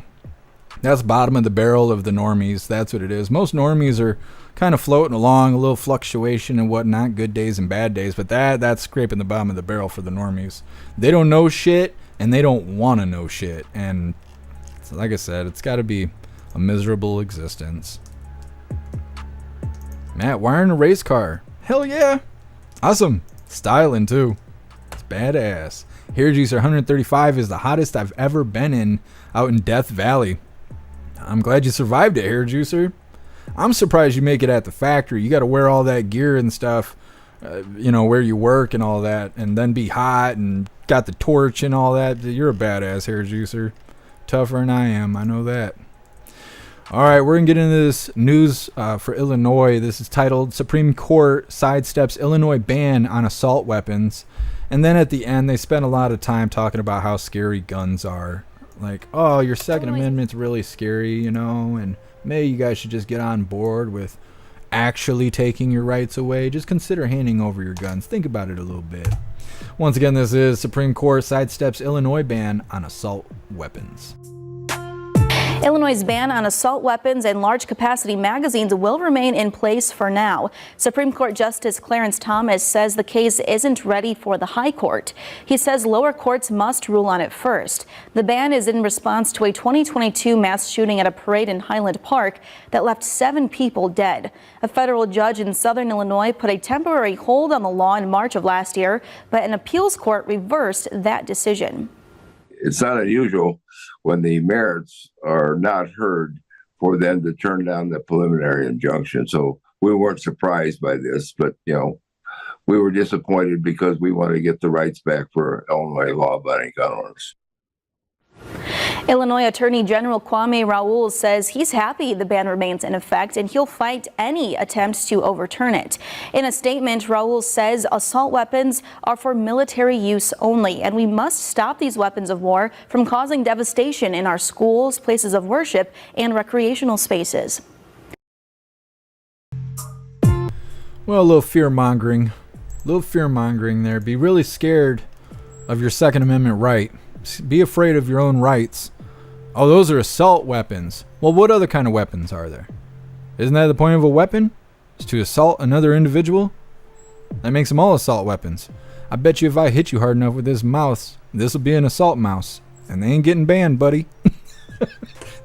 That's bottom of the barrel of the normies. That's what it is. Most normies are kind of floating along, a little fluctuation and whatnot, good days and bad days, but that's scraping the bottom of the barrel for the normies. They don't know shit, and they don't want to know shit. And like I said, it's got to be a miserable existence. Matt, wiring a race car. Hell yeah. Awesome. Styling, too. It's badass. Hair Juicer 135 is the hottest I've ever been in out in Death Valley. I'm glad you survived it, Hair Juicer. I'm surprised you make it at the factory. You got to wear all that gear and stuff, where you work and all that, and then be hot and got the torch and all that. You're a badass, Hair Juicer. Tougher than I am. I know that. All right, we're going to get into this news for Illinois. This is titled, Supreme Court Sidesteps Illinois Ban on Assault Weapons. And then at the end, they spent a lot of time talking about how scary guns are. Like, oh, your Second Amendment's really scary, and maybe you guys should just get on board with actually taking your rights away. Just consider handing over your guns. Think about it a little bit. Once again, this is Supreme Court Sidesteps Illinois Ban on Assault Weapons. Illinois' ban on assault weapons and large-capacity magazines will remain in place for now. Supreme Court Justice Clarence Thomas says the case isn't ready for the High Court. He says lower courts must rule on it first. The ban is in response to a 2022 mass shooting at a parade in Highland Park that left 7 people dead. A federal judge in southern Illinois put a temporary hold on the law in March of last year, but an appeals court reversed that decision. It's not unusual when the merits are not heard for them to turn down the preliminary injunction. So we weren't surprised by this, but, we were disappointed because we want to get the rights back for Illinois law-abiding gun owners. Illinois Attorney General Kwame Raoul says he's happy the ban remains in effect and he'll fight any attempts to overturn it. In a statement, Raoul says assault weapons are for military use only, and we must stop these weapons of war from causing devastation in our schools, places of worship, and recreational spaces. Well, a little fear-mongering. There. Be really scared of your Second Amendment right. Be afraid of your own rights. Oh, those are assault weapons. Well, what other kind of weapons are there? Isn't that the point of a weapon? Is to assault another individual? That makes them all assault weapons. I bet you if I hit you hard enough with this mouse, this will be an assault mouse. And they ain't getting banned, buddy.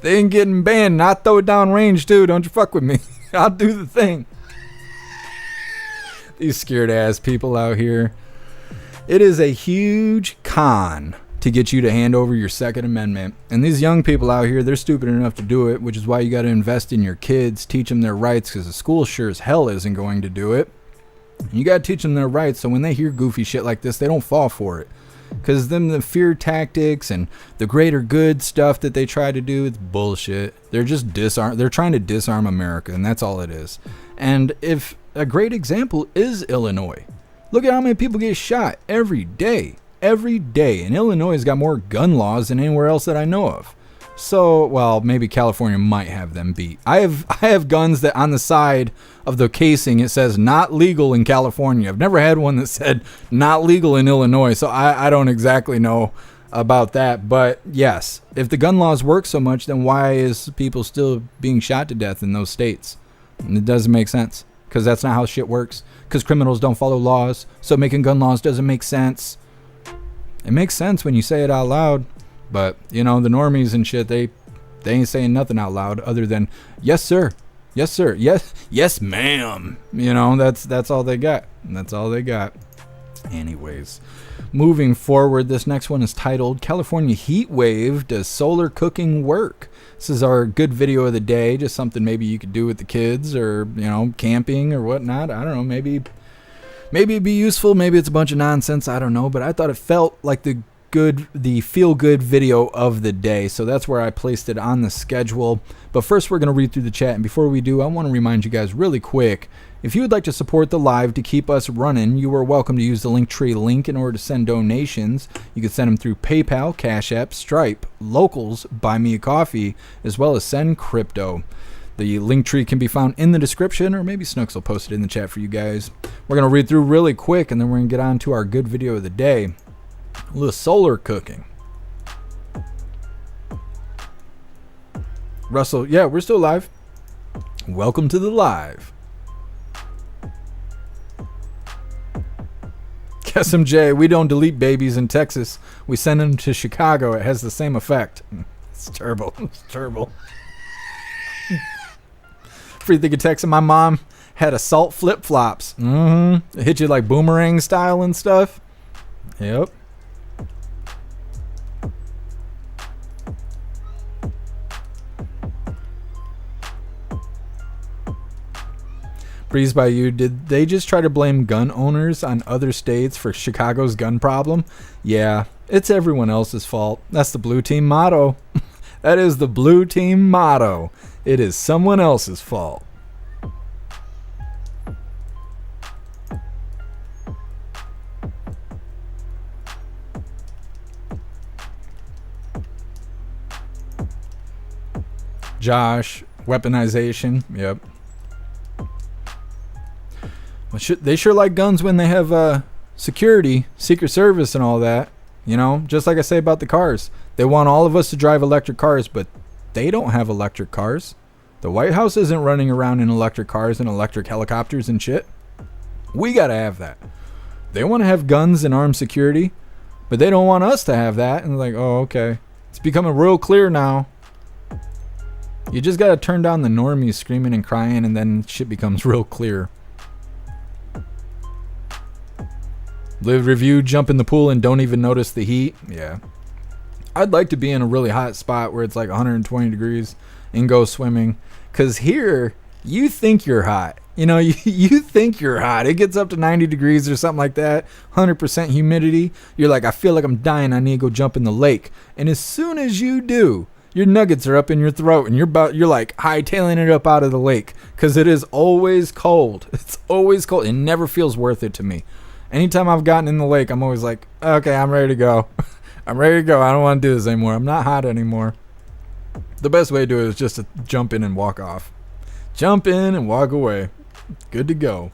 They ain't getting banned. Not throw it down range, too. Don't you fuck with me. I'll do the thing. These scared ass people out here. It is a huge con to get you to hand over your Second Amendment. And these young people out here, they're stupid enough to do it, which is why you got to invest in your kids, teach them their rights, because the school sure as hell isn't going to do it. You got to teach them their rights so when they hear goofy shit like this, they don't fall for it. Because the fear tactics and the greater good stuff that they try to do, it's bullshit. They're just they're trying to disarm America, and that's all it is. And if a great example is Illinois. Look at how many people get shot every day. Every day. And Illinois has got more gun laws than anywhere else that I know of. So, well, maybe California might have them beat. I have guns that on the side of the casing it says not legal in California. I've never had one that said not legal in Illinois, so I don't exactly know about that. But yes, if the gun laws work so much, then why is people still being shot to death in those states? And it doesn't make sense, because that's not how shit works. Because criminals don't follow laws, so making gun laws doesn't make sense. It makes sense when you say it out loud. But, you know, the normies and shit, they ain't saying nothing out loud other than, yes, sir. Yes, sir. Yes, ma'am. You know, that's all they got. That's all they got. Anyways, moving forward, this next one is titled, California Heat Wave, Does Solar Cooking Work? This is our good video of the day. Just something maybe you could do with the kids or, you know, camping or whatnot. I don't know. Maybe it'd be useful. Maybe it's a bunch of nonsense. I don't know. But I thought it felt like the feel-good video of the day, so that's where I placed it on the schedule. But first we're going to read through the chat, and before we do, I want to remind you guys really quick, if you would like to support the live to keep us running, you are welcome to use the Linktree link in order to send donations. You can send them through PayPal, Cash App, Stripe, Locals, Buy Me a Coffee, as well as send crypto. The Linktree can be found in the description, or maybe Snooks will post it in the chat for you guys. We're going to read through really quick, and then we're going to get on to our good video of the day. A little solar cooking. Russell, yeah, we're still live. Welcome to the live. SMJ, we don't delete babies in Texas. We send them to Chicago. It has the same effect. It's terrible. It's terrible. Free thinking Texas, my mom had assault flip-flops. It hit you like boomerang style and stuff. Yep. Breeze by you, did they just try to blame gun owners on other states for Chicago's gun problem? Yeah, it's everyone else's fault. That's the blue team motto. That is the blue team motto. It is someone else's fault. Josh, weaponization, yep. Well, they sure like guns when they have security, Secret Service and all that. You know, just like I say about the cars. They want all of us to drive electric cars, but they don't have electric cars. The White House isn't running around in electric cars and electric helicopters and shit. We gotta have that. They want to have guns and armed security, but they don't want us to have that. And like, oh, okay. It's becoming real clear now. You just gotta turn down the normies screaming and crying, and then shit becomes real clear. Live review, jump in the pool and don't even notice the heat. Yeah. I'd like to be in a really hot spot where it's like 120 degrees and go swimming. Because here, you think you're hot. You know, you think you're hot. It gets up to 90 degrees or something like that. 100% humidity. You're like, I feel like I'm dying. I need to go jump in the lake. And as soon as you do, your nuggets are up in your throat and you're like hightailing it up out of the lake. Because it is always cold. It's always cold. It never feels worth it to me. Anytime I've gotten in the lake, I'm always like, okay, I'm ready to go. I'm ready to go. I don't want to do this anymore. I'm not hot anymore. The best way to do it is just to jump in and walk off. Jump in and walk away. Good to go.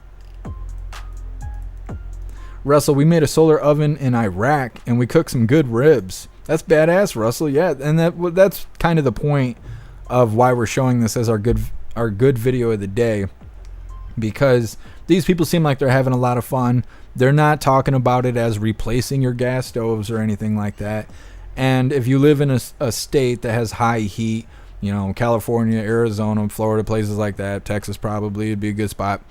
Russell, we made a solar oven in Iraq and we cooked some good ribs. That's badass, Russell. Yeah, and that's kind of the point of why we're showing this as our good video of the day, because these people seem like they're having a lot of fun. They're not talking about it as replacing your gas stoves or anything like that. And if you live in a state that has high heat, you know, California, Arizona, Florida, places like that, Texas probably would be a good spot.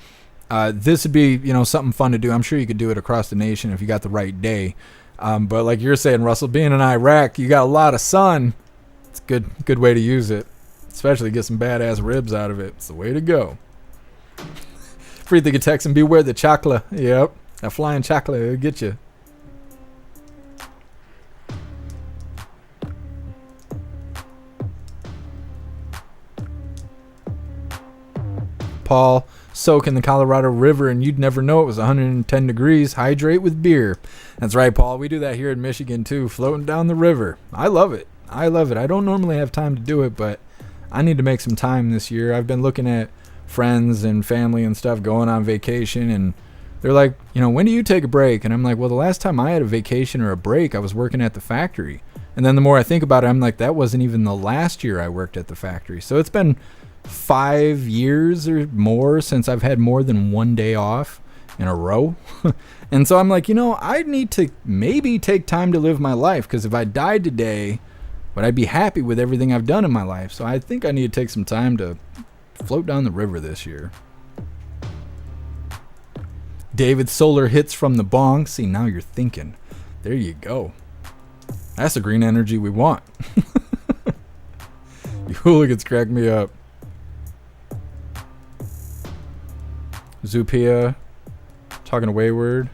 This would be, you know, something fun to do. I'm sure you could do it across the nation if you got the right day. But like you're saying, Russell, being in Iraq, you got a lot of sun. It's a good way to use it, especially get some badass ribs out of it. It's the way to go. Free thinking Texan, beware the chocolate. Yep. That flying chocolate will get you. Paul. Soak in the Colorado River, and you'd never know it was 110 degrees. Hydrate with beer. That's right, Paul. We do that here in Michigan, too, floating down the river. I love it. I don't normally have time to do it, but I need to make some time this year. I've been looking at friends and family and stuff going on vacation, and they're like, when do you take a break? And I'm like, well, the last time I had a vacation or a break, I was working at the factory. And then the more I think about it, I'm like, that wasn't even the last year I worked at the factory. So it's been 5 years or more since I've had more than one day off in a row. And so I'm like, I need to maybe take time to live my life, because if I died today, would I be happy with everything I've done in my life? So I think I need to take some time to float down the river this year. David Solar hits from the bong. See, now you're thinking. There you go. That's the green energy we want. You hooligans crack me up. Zupia talking to Wayward.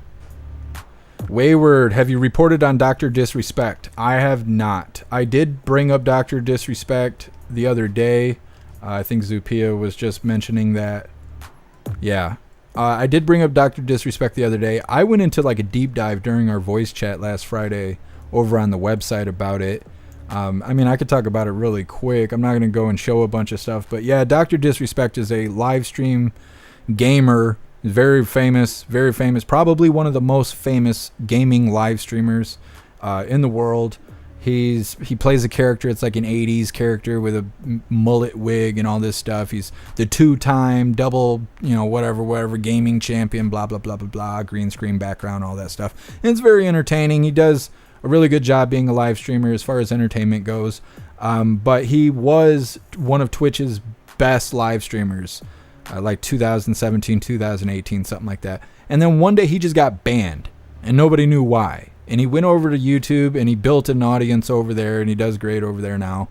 Wayward, have you reported on Dr. Disrespect? I have not. I did bring up Dr. Disrespect the other day. I think Zupia was just mentioning that. Yeah. I did bring up Dr. Disrespect the other day. I went into like a deep dive during our voice chat last Friday over on the website about it. I could talk about it really quick. I'm not going to go and show a bunch of stuff. But yeah, Dr. Disrespect is a live stream gamer, very famous, probably one of the most famous gaming live streamers in the world. He plays a character, it's like an 80s character with a mullet wig and all this stuff. He's the 2-time double, whatever gaming champion, blah, blah, blah, blah, blah, green screen background, all that stuff. And it's very entertaining. He does a really good job being a live streamer as far as entertainment goes. But he was one of Twitch's best live streamers. Like 2017, 2018, something like that. And then one day he just got banned and nobody knew why. And he went over to YouTube and he built an audience over there, and he does great over there now.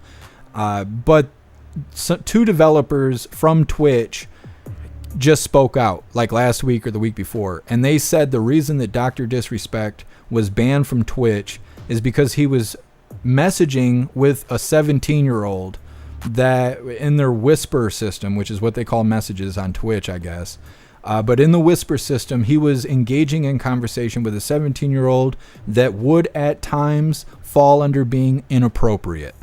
But two developers from Twitch just spoke out like last week or the week before. And they said the reason that Dr. Disrespect was banned from Twitch is because he was messaging with a 17-year-old that in their whisper system, which is what they call messages on Twitch, I guess. But in the whisper system, he was engaging in conversation with a 17-year-old that would at times fall under being inappropriate.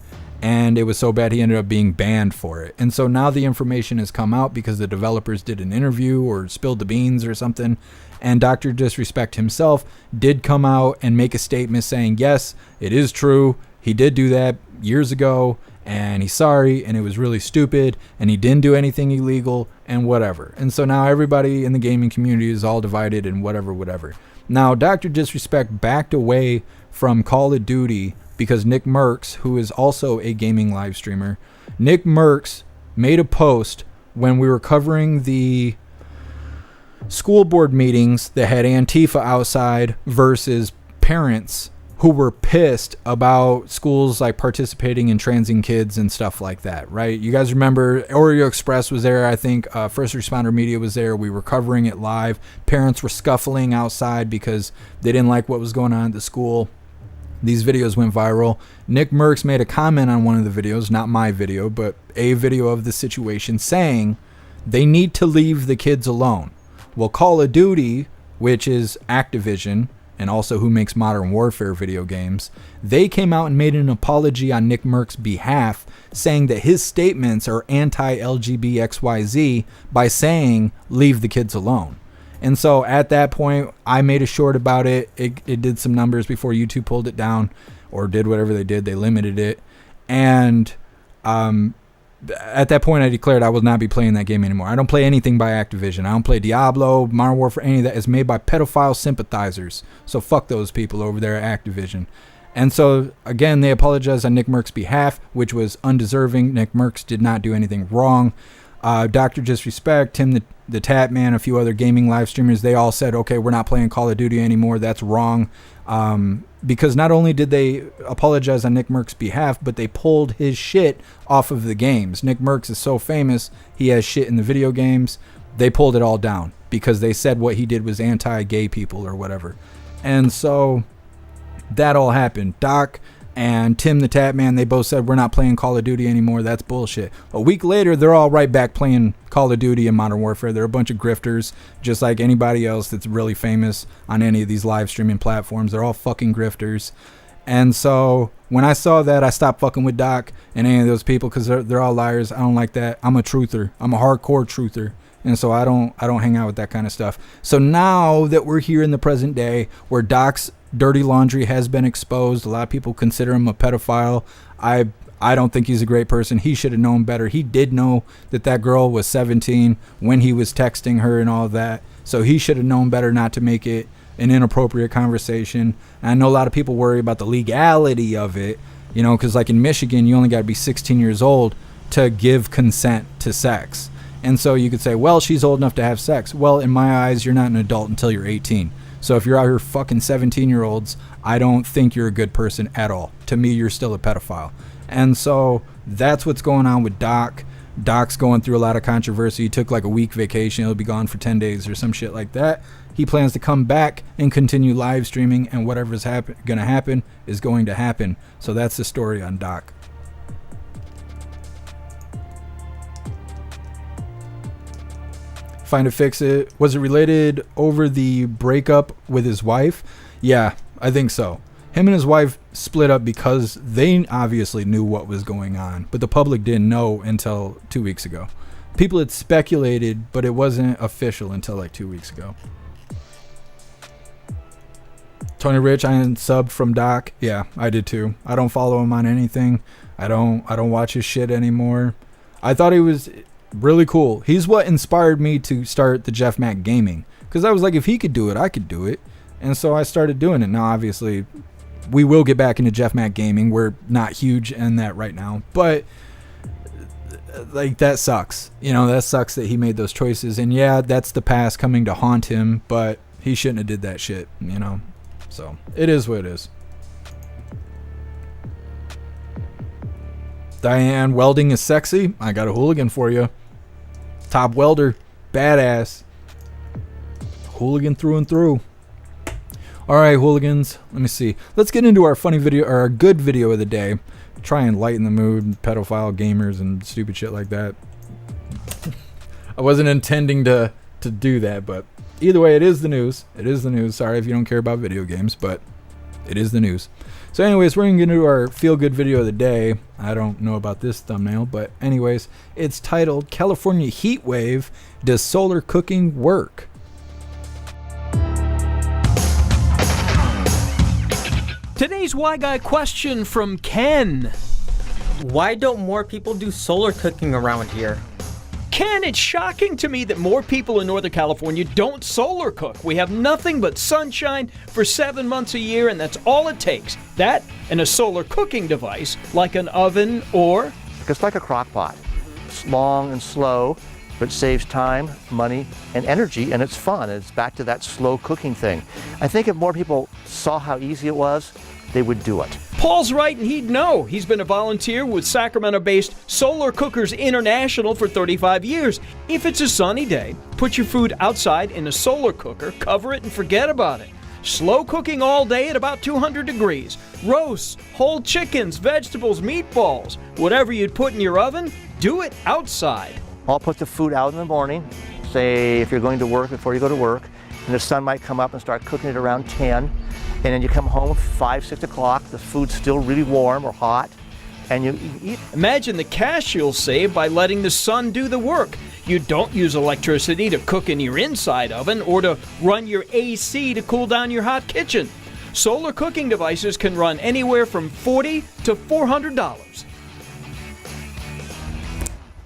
And it was so bad he ended up being banned for it. And so now the information has come out because the developers did an interview or spilled the beans or something. And Dr. Disrespect himself did come out and make a statement saying, yes, it is true. He did do that years ago. And he's sorry, and it was really stupid, and he didn't do anything illegal, and whatever. And so now everybody in the gaming community is all divided and whatever. Now, Dr. Disrespect backed away from Call of Duty because Nick Merckx, who is also a gaming live streamer, Nick Merckx made a post when we were covering the school board meetings that had Antifa outside versus parents who were pissed about schools like participating in transing kids and stuff like that, right? You guys remember Oreo Express was there, I think. First Responder Media was there. We were covering it live. Parents were scuffling outside because they didn't like what was going on at the school. These videos went viral. Nick Merckx made a comment on one of the videos, not my video, but a video of the situation, saying they need to leave the kids alone. Well, Call of Duty, which is Activision, and also who makes Modern Warfare video games, they came out and made an apology on Nick Merckx's behalf, saying that his statements are anti-LGBTXYZ by saying, leave the kids alone. And so at that point, I made a short about it. It did some numbers before YouTube pulled it down, or did whatever they did. They limited it. And at that point, I declared I will not be playing that game anymore. I don't play anything by Activision. I don't play Diablo, Modern Warfare, any of that is made by pedophile sympathizers. So fuck those people over there at Activision. And so, again, they apologized on Nick Merckx's behalf, which was undeserving. Nick Merckx did not do anything wrong. Dr. Disrespect, Tim the Tap Man, a few other gaming live streamers, they all said, okay, we're not playing Call of Duty anymore. That's wrong. Because not only did they apologize on Nick Merckx's behalf, but they pulled his shit off of the games. Nick Merckx is so famous, he has shit in the video games. They pulled it all down because they said what he did was anti-gay people or whatever. And so that all happened. Doc and Tim the Tap Man, they both said we're not playing Call of Duty anymore. That's bullshit. A week later, they're all right back playing Call of Duty and Modern Warfare. They're a bunch of grifters, just like anybody else that's really famous on any of these live streaming platforms. They're all fucking grifters. And so when I saw that, I stopped fucking with Doc and any of those people because they're all liars. I don't like that. I'm a truther. I'm a hardcore truther. And so I don't hang out with that kind of stuff. So now that we're here in the present day where Doc's dirty laundry has been exposed, a lot of people consider him a pedophile. I don't think he's a great person. He should have known better. He did know that girl was 17 when he was texting her and all that. So he should have known better not to make it an inappropriate conversation. And I know a lot of people worry about the legality of it, you know, because like in Michigan, you only got to be 16 years old to give consent to sex. And so you could say, well, she's old enough to have sex. Well, in my eyes, you're not an adult until you're 18. So if you're out here fucking 17-year-olds, I don't think you're a good person at all. To me, you're still a pedophile. And so that's what's going on with Doc. Doc's going through a lot of controversy. He took like a week vacation. He'll be gone for 10 days or some shit like that. He plans to come back and continue live streaming, and whatever's going to happen is going to happen. So that's the story on Doc. Find it, fix it. Was it related over the breakup with his wife? Yeah, I think so. Him and his wife split up because they obviously knew what was going on, but the public didn't know until 2 weeks ago. People had speculated, but it wasn't official until like 2 weeks ago. Tony Rich, I unsubbed from Doc. Yeah, I did too. I don't follow him on anything. I don't watch his shit anymore. I thought he was really cool. He's what inspired me to start the Jeff Mac Gaming, because I was like, if he could do it, I could do it. And so I started doing it. Now, obviously, we will get back into Jeff Mac Gaming. We're not huge in that right now, but like that sucks. You know, that sucks that he made those choices. And yeah, that's the past coming to haunt him, but he shouldn't have did that shit, you know. So it is what it is. Diane, welding is sexy. I got a hooligan for you. Top welder, badass. Hooligan through and through. All right, hooligans. Let me see. Let's get into our funny video, or our good video of the day. Try and lighten the mood, pedophile gamers and stupid shit like that. I wasn't intending to do that, but either way, it is the news. It is the news. Sorry if you don't care about video games, but it is the news. So anyways, we're going to get into our feel-good video of the day. I don't know about this thumbnail, but anyways, it's titled California Heat Wave, Does Solar Cooking Work? Today's Why Guy question from Ken. Why don't more people do solar cooking around here? Ken, it's shocking to me that more people in Northern California don't solar cook. We have nothing but sunshine for 7 months a year, and that's all it takes. That and a solar cooking device like an oven or... It's like a crock pot. It's long and slow, but saves time, money, and energy, and it's fun. It's back to that slow cooking thing. I think if more people saw how easy it was, they would do it. Paul's right, and he'd know. He's been a volunteer with Sacramento-based Solar Cookers International for 35 years. If it's a sunny day, put your food outside in a solar cooker, cover it, and forget about it. Slow cooking all day at about 200 degrees. Roasts, whole chickens, vegetables, meatballs, whatever you'd put in your oven, do it outside. I'll put the food out in the morning, say if you're going to work, before you go to work, and the sun might come up and start cooking it around 10. And then you come home 5, 6 o'clock, the food's still really warm or hot, and you eat. Imagine the cash you'll save by letting the sun do the work. You don't use electricity to cook in your inside oven or to run your AC to cool down your hot kitchen. Solar cooking devices can run anywhere from $40 to $400.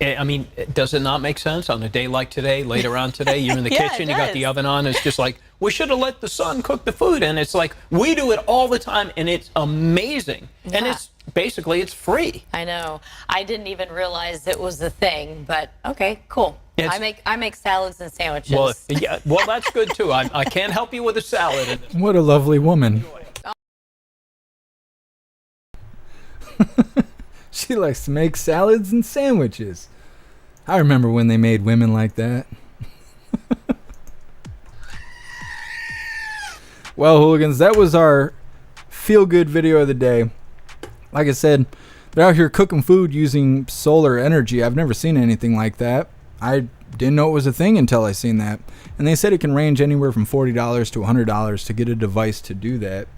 I mean, does it not make sense on a day like today, later on today, you're in the kitchen, you got the oven on, it's just like, we should have let the sun cook the food. And it's like, we do it all the time, and it's amazing. Yeah. And it's basically, it's free. I know. I didn't even realize it was a thing, but okay, cool. I make salads and sandwiches. Well, yeah, well, that's good too. I can't help you with a salad. What a lovely woman. She likes to make salads and sandwiches. I remember when they made women like that. Well, hooligans, that was our feel-good video of the day. like I said, they're out here cooking food using solar energy. I've never seen anything like that. I didn't know it was a thing until I seen that. And they said it can range anywhere from $40 to $100 to get a device to do that.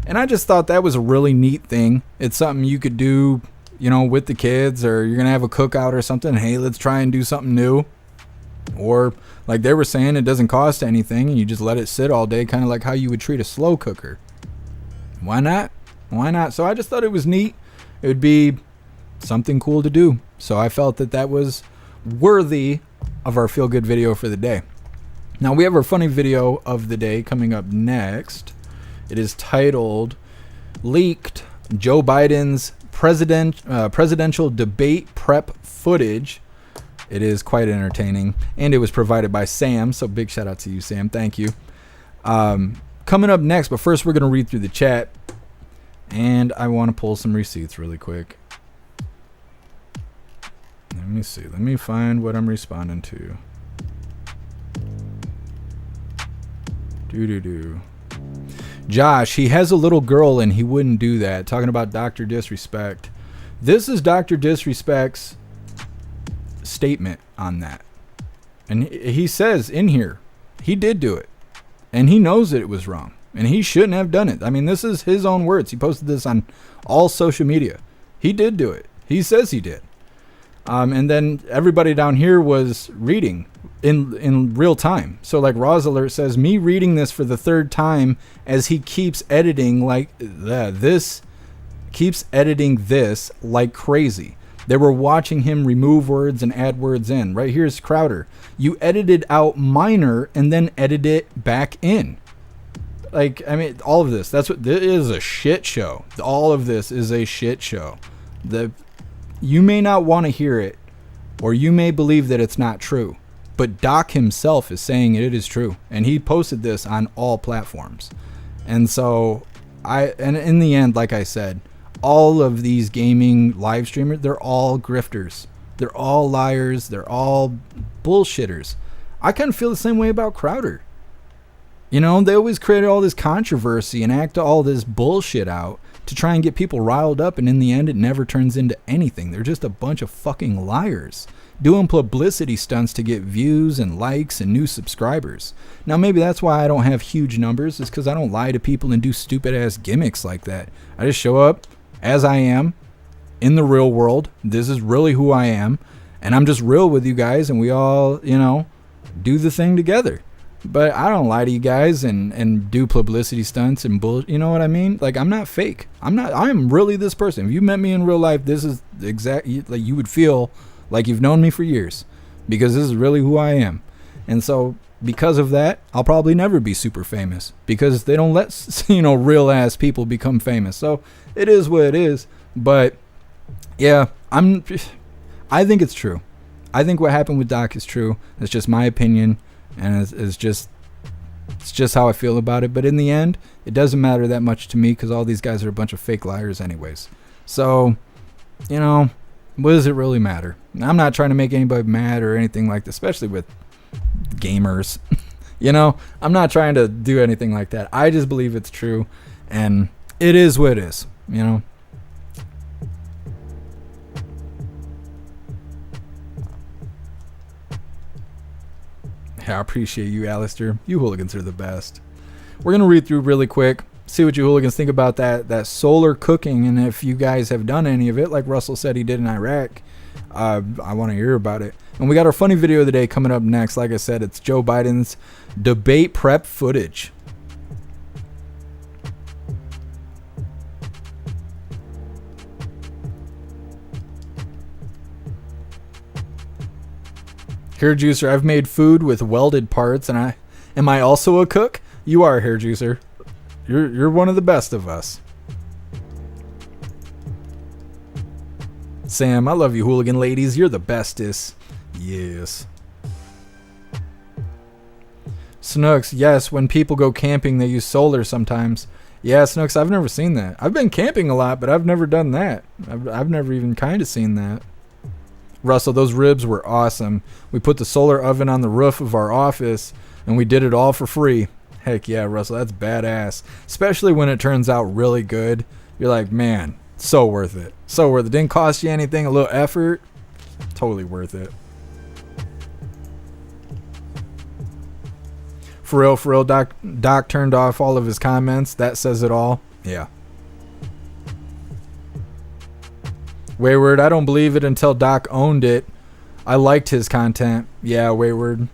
And I just thought that was a really neat thing. It's something you could do, you know, with the kids, or you're going to have a cookout or something. Hey, let's try and do something new. Or like they were saying, it doesn't cost anything and you just let it sit all day, kind of like how you would treat a slow cooker. Why not? Why not? So I just thought it was neat. It would be something cool to do. So I felt that that was worthy of our feel-good video for the day. Now we have our funny video of the day coming up next. It is titled Leaked Joe Biden's Presidential Debate Prep Footage. It is quite entertaining, and it was provided by Sam, so big shout out to you, Sam. Thank you. Coming up next, but first we're going to read through the chat, and I want to pull some receipts really quick. Let me see. Let me find what I'm responding to. Josh, he has a little girl and he wouldn't do that. Talking about Dr. Disrespect. This is Dr. Disrespect's statement on that. And he says in here, he did do it. And he knows that it was wrong. And he shouldn't have done it. I mean, this is his own words. He posted this on all social media. He did do it. He says he did. And then everybody down here was reading in real time. So like Roz Alert says, me reading this for the third time as he keeps editing like this like crazy. They were watching him remove words and add words in. Right here's Crowder. You edited out minor and then edited it back in. Like, I mean, all of this, this is a shit show. All of this is a shit show. You may not want to hear it, or you may believe that it's not true, but Doc himself is saying it is true, and he posted this on all platforms. And so and in the end, like I said, all of these gaming live streamers, they're all grifters. They're all liars. They're all bullshitters. I kind of feel the same way about Crowder. You know, they always create all this controversy and act all this bullshit out to try and get people riled up, and in the end it never turns into anything. They're just a bunch of fucking liars doing publicity stunts to get views and likes and new subscribers. Now maybe that's why I don't have huge numbers, is because I don't lie to people and do stupid ass gimmicks like that. I just show up as I am in the real world. This is really who I am, and I'm just real with you guys, and we all, you know, do the thing together. But I don't lie to you guys and do publicity stunts and you know what I mean? Like, I'm not fake. I'm really this person. If you met me in real life, this is exactly like you would feel like you've known me for years, because this is really who I am. And so because of that, I'll probably never be super famous, because they don't let, you know, real ass people become famous. So it is what it is. But yeah, I think it's true. I think what happened with Doc is true. It's just my opinion. And it's just how I feel about it. But in the end, it doesn't matter that much to me, because all these guys are a bunch of fake liars anyways. So, you know, what does it really matter? I'm not trying to make anybody mad or anything like that, especially with gamers. You know, I'm not trying to do anything like that. I just believe it's true, and it is what it is, you know. I appreciate you, Alistair. You hooligans are the best. We're going to read through really quick, see what you hooligans think about that solar cooking, and if you guys have done any of it, like Russell said he did in Iraq. I want to hear about it. And we got our funny video of the day coming up next. Like I said, it's Joe Biden's debate prep footage. Hair Juicer, I've made food with welded parts, and am I also a cook? You are, Hair Juicer. You're one of the best of us. Sam, I love you, hooligan ladies. You're the bestest. Yes. Snooks, yes, when people go camping, they use solar sometimes. Yeah, Snooks, I've never seen that. I've been camping a lot, but I've never done that. I've never even kind of seen that. Russell, those ribs were awesome. We put the solar oven on the roof of our office, and we did it all for free. Heck yeah, Russell, that's badass. Especially when it turns out really good. You're like, man, So worth it. So worth it. Didn't cost you anything. A little effort. Totally worth it. For real, Doc turned off all of his comments. That says it all. Yeah. Wayward, I don't believe it until Doc owned it. I liked his content. Yeah, Wayward.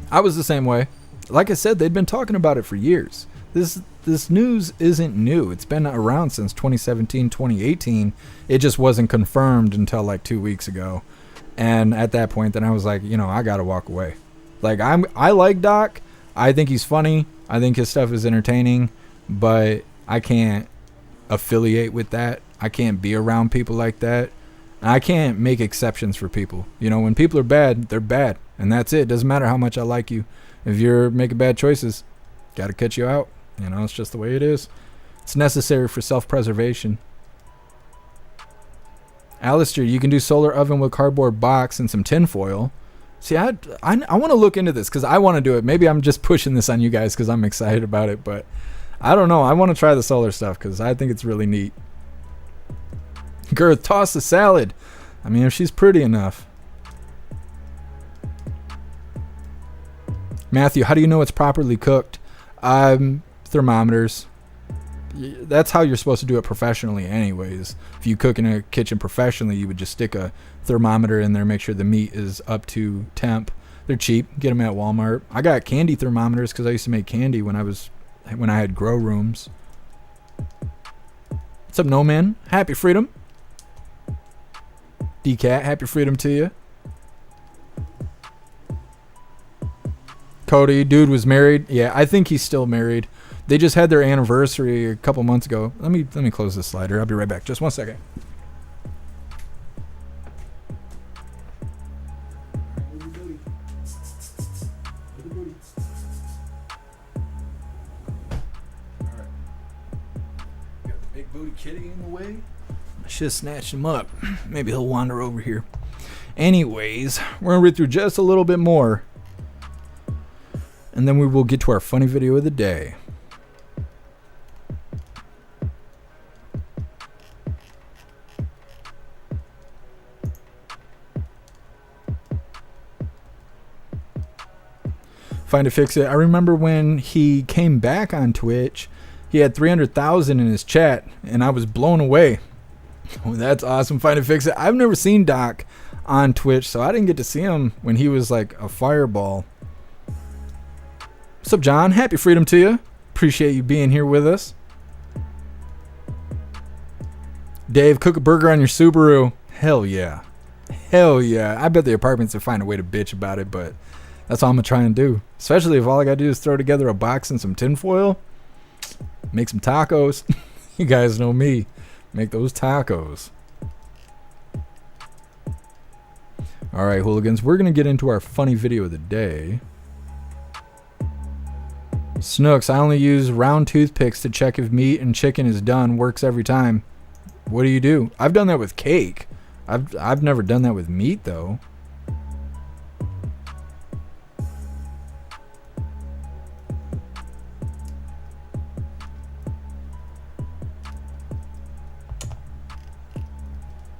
I was the same way. Like I said, they'd been talking about it for years. This news isn't new. It's been around since 2017, 2018. It just wasn't confirmed until like 2 weeks ago. And at that point, then I was like, I gotta walk away. Like I like Doc. I think he's funny. I think his stuff is entertaining, but I can't affiliate with that. I can't be around people like that. I can't make exceptions for people. When people are bad, they're bad. And that's it. Doesn't matter how much I like you. If you're making bad choices, got to cut you out. It's just the way it is. It's necessary for self-preservation. Alistair, you can do solar oven with cardboard box and some tin foil. See, I want to look into this because I want to do it. Maybe I'm just pushing this on you guys because I'm excited about it, but I don't know. I want to try the solar stuff because I think it's really neat. Girth, toss the salad. I mean, if she's pretty enough. Matthew, how do you know it's properly cooked? Thermometers. That's how you're supposed to do it professionally anyways. If you cook in a kitchen professionally, you would just stick a thermometer in there, make sure the meat is up to temp. They're cheap. Get them at Walmart. I got candy thermometers because I used to make candy when I had grow rooms. What's up, No Man? Happy freedom. D-Cat, happy freedom to you. Cody, dude was married. Yeah, I think he's still married. They just had their anniversary a couple months ago. Let me close this slider. I'll be right back. Just 1 second. Got the big booty kitty in the way. I should have snatched him up. Maybe he'll wander over here. Anyways, we're gonna read through just a little bit more, and then we will get to our funny video of the day. Find it, fix it. I remember when he came back on Twitch, he had 300,000 in his chat, and I was blown away. Oh, that's awesome. Find it, fix it. I've never seen Doc on Twitch, so I didn't get to see him when he was like a fireball. What's up, John? Happy freedom to you. Appreciate you being here with us. Dave, cook a burger on your Subaru. Hell yeah. Hell yeah. I bet the apartments will find a way to bitch about it, but that's all I'm going to try and do. Especially if all I got to do is throw together a box and some tinfoil. Make some tacos. You guys know me. Make those tacos. All right, hooligans. We're going to get into our funny video of the day. Snooks, I only use round toothpicks to check if meat and chicken is done. Works every time. What do you do? I've done that with cake. I've never done that with meat, though.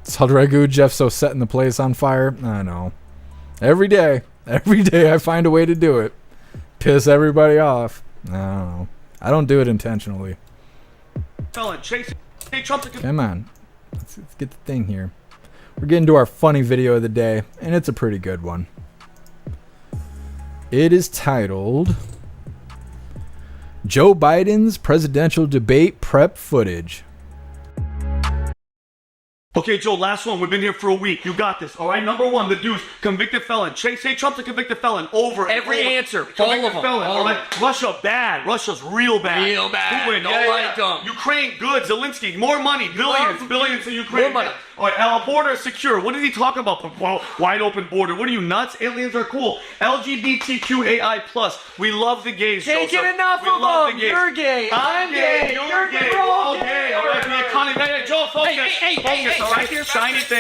Salt ragu, Jeff's so setting the place on fire. I know. Every day I find a way to do it. Piss everybody off. I don't know. I don't do it intentionally. Come on. Let's get the thing here. We're getting to our funny video of the day, and it's a pretty good one. It is titled Joe Biden's Presidential Debate Prep Footage. Okay, Joe, last one. We've been here for a week. You got this. All right, number one, the deuce, convicted felon. Say Trump's a convicted felon. Over every answer. Convicted all of them. felon. All right. Russia, bad. Russia's real bad. Real bad. Who win? Don't like them. Ukraine, good. Zelensky, more money. Billions in Ukraine. More money. All right, our border is secure. What is he talking about? Well, wide open border. What are you, nuts? Aliens are cool. LGBTQAI+. We love the gays, Can't Joseph. get enough We of love them. the gays. You're gay. I'm gay. You're gay. We're all gay. All right, the economy. Hey, Joe, focus. Focus, all right?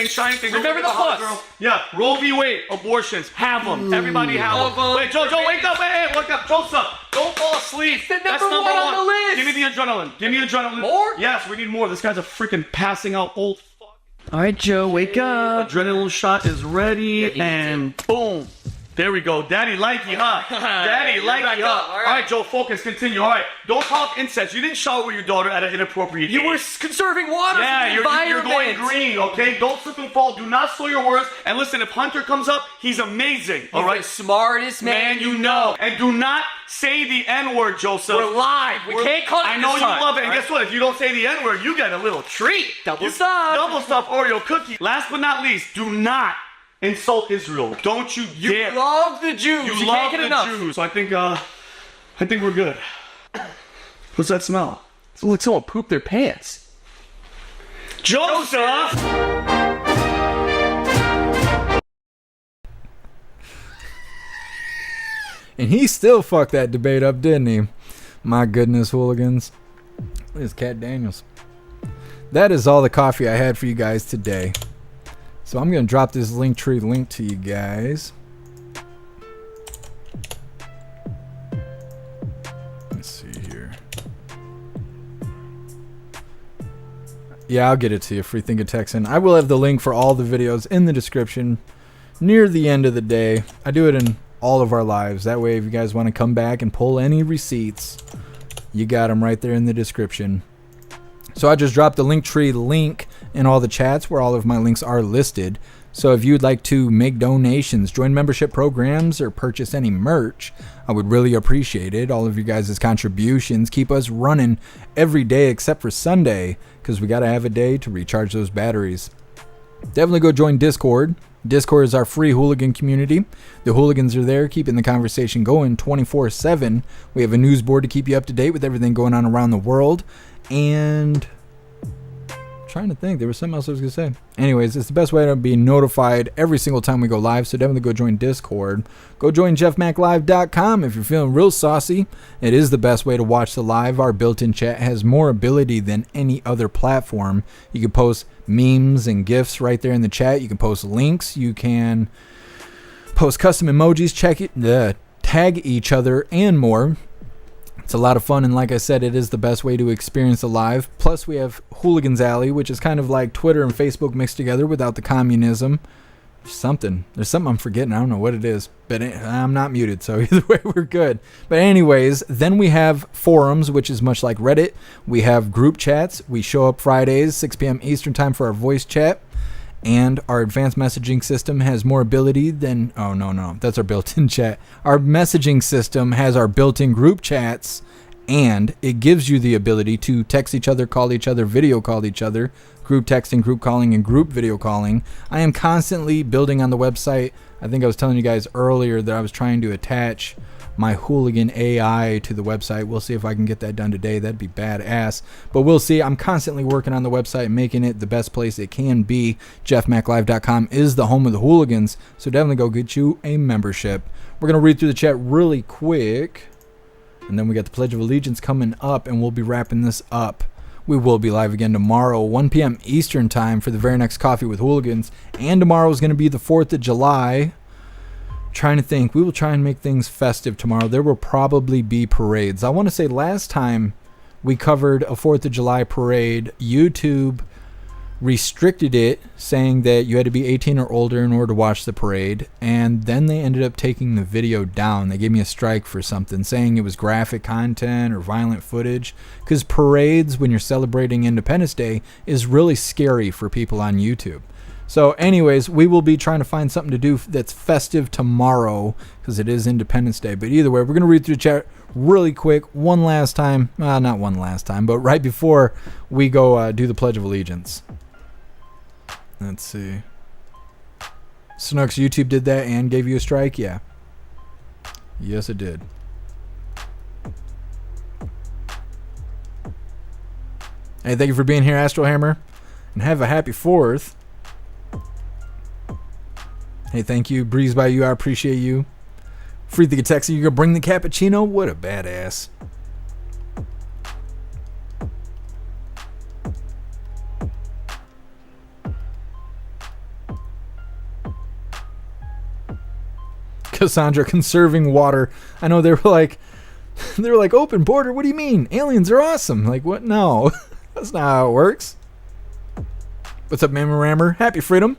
Shiny thing. Remember the plus. Girl. Yeah, Roe v. Wade, abortions, have them. Everybody have them. Wait, Joe, wake up. Hey, wake up. Joseph, don't fall asleep. The That's number one on the list. Give me the adrenaline. Give me adrenaline. More? Yes, we need more. This guy's a freaking passing out old fuck. All right, Joe, wake up. Adrenaline shot is ready, and boom. There we go. Daddy likey, huh? Daddy likey, huh? All right, Joe, focus, continue. All right, don't talk incest. You didn't shower with your daughter at an inappropriate age. You were conserving water. Yeah, for the you're going environment. green, okay? Don't slip and fall. Do not slow your words. And listen, if Hunter comes up, he's amazing. All right, the smartest man you know. And do not say the N-word, Joseph. We're live. We can't call it I know this you time. love it. And guess what? If you don't say the N-word, you get a little treat. Double stuff. Double stuff Oreo cookie. Last but not least, do not insult Israel. Don't you dare. You love the Jews. You love can't get the enough. Jews. So I think we're good. What's that smell? It's like someone pooped their pants. Joseph! And he still fucked that debate up, didn't he? My goodness, hooligans. This Cat Daniels. That is all the coffee I had for you guys today. So I'm going to drop this Linktree link to you guys. Let's see here. Yeah, I'll get it to you. Free Thinking Texan. I will have the link for all the videos in the description near the end of the day. I do it in all of our lives. That way, if you guys want to come back and pull any receipts, you got them right there in the description. So I just dropped the Linktree link in all the chats where all of my links are listed. So if you'd like to make donations, join membership programs, or purchase any merch, I would really appreciate it. All of you guys' contributions keep us running every day except for Sunday, because we got to have a day to recharge those batteries. Definitely go join Discord. Discord is our free hooligan community. The hooligans are there keeping the conversation going 24/7. We have a news board to keep you up to date with everything going on around the world. And trying to think, there was something else I was gonna say. Anyways, it's the best way to be notified every single time we go live, so definitely go join Discord. Go join jeffmaclive.com if you're feeling real saucy. It is the best way to watch the live. Our built-in chat has more ability than any other platform. You can post memes and gifs right there in the chat. You can post links. You can post custom emojis, tag each other, and more. It's a lot of fun, and like I said, it is the best way to experience the live. Plus, we have Hooligans Alley, which is kind of like Twitter and Facebook mixed together without the communism. There's something I'm forgetting. I don't know what it is, but I'm not muted, so either way, we're good. But anyways, then we have forums, which is much like Reddit. We have group chats. We show up Fridays, 6 p.m. Eastern time for our voice chat. And our advanced messaging system has more ability than... Oh, no. That's our built-in chat. Our messaging system has our built-in group chats, and it gives you the ability to text each other, call each other, video call each other, group texting, group calling, and group video calling. I am constantly building on the website. I think I was telling you guys earlier that I was trying to attach my hooligan AI to the website. We'll see if I can get that done today. That'd be badass. But we'll see. I'm constantly working on the website, making it the best place it can be. jeffmaclive.com is the home of the hooligans, so definitely go get you a membership. We're going to read through the chat really quick, and then we got the Pledge of Allegiance coming up, and we'll be wrapping this up. We will be live again tomorrow, 1 p.m. Eastern time for the very next Coffee with Hooligans, and tomorrow is going to be the 4th of July. Trying to think, we will try and make things festive tomorrow. There will probably be parades. I want to say last time we covered a 4th of July parade, YouTube restricted it, saying that you had to be 18 or older in order to watch the parade, and then they ended up taking the video down. They gave me a strike for something, saying it was graphic content or violent footage, because parades, when you're celebrating Independence Day, is really scary for people on YouTube. So anyways, we will be trying to find something to do that's festive tomorrow, because it is Independence Day. But either way, we're going to read through the chat really quick one last time. Not one last time, but right before we go do the Pledge of Allegiance. Let's see. Snooks, YouTube did that and gave you a strike? Yeah. Yes, it did. Hey, thank you for being here, Astro Hammer. And have a happy 4th. Hey, thank you. Breeze by you. I appreciate you. Free the Texas. You gonna bring the cappuccino? What a badass. Cassandra, conserving water. I know they were like, They're like, open border? What do you mean? Aliens are awesome. Like, what? No. That's not how it works. What's up, Mamma Rammer? Happy freedom.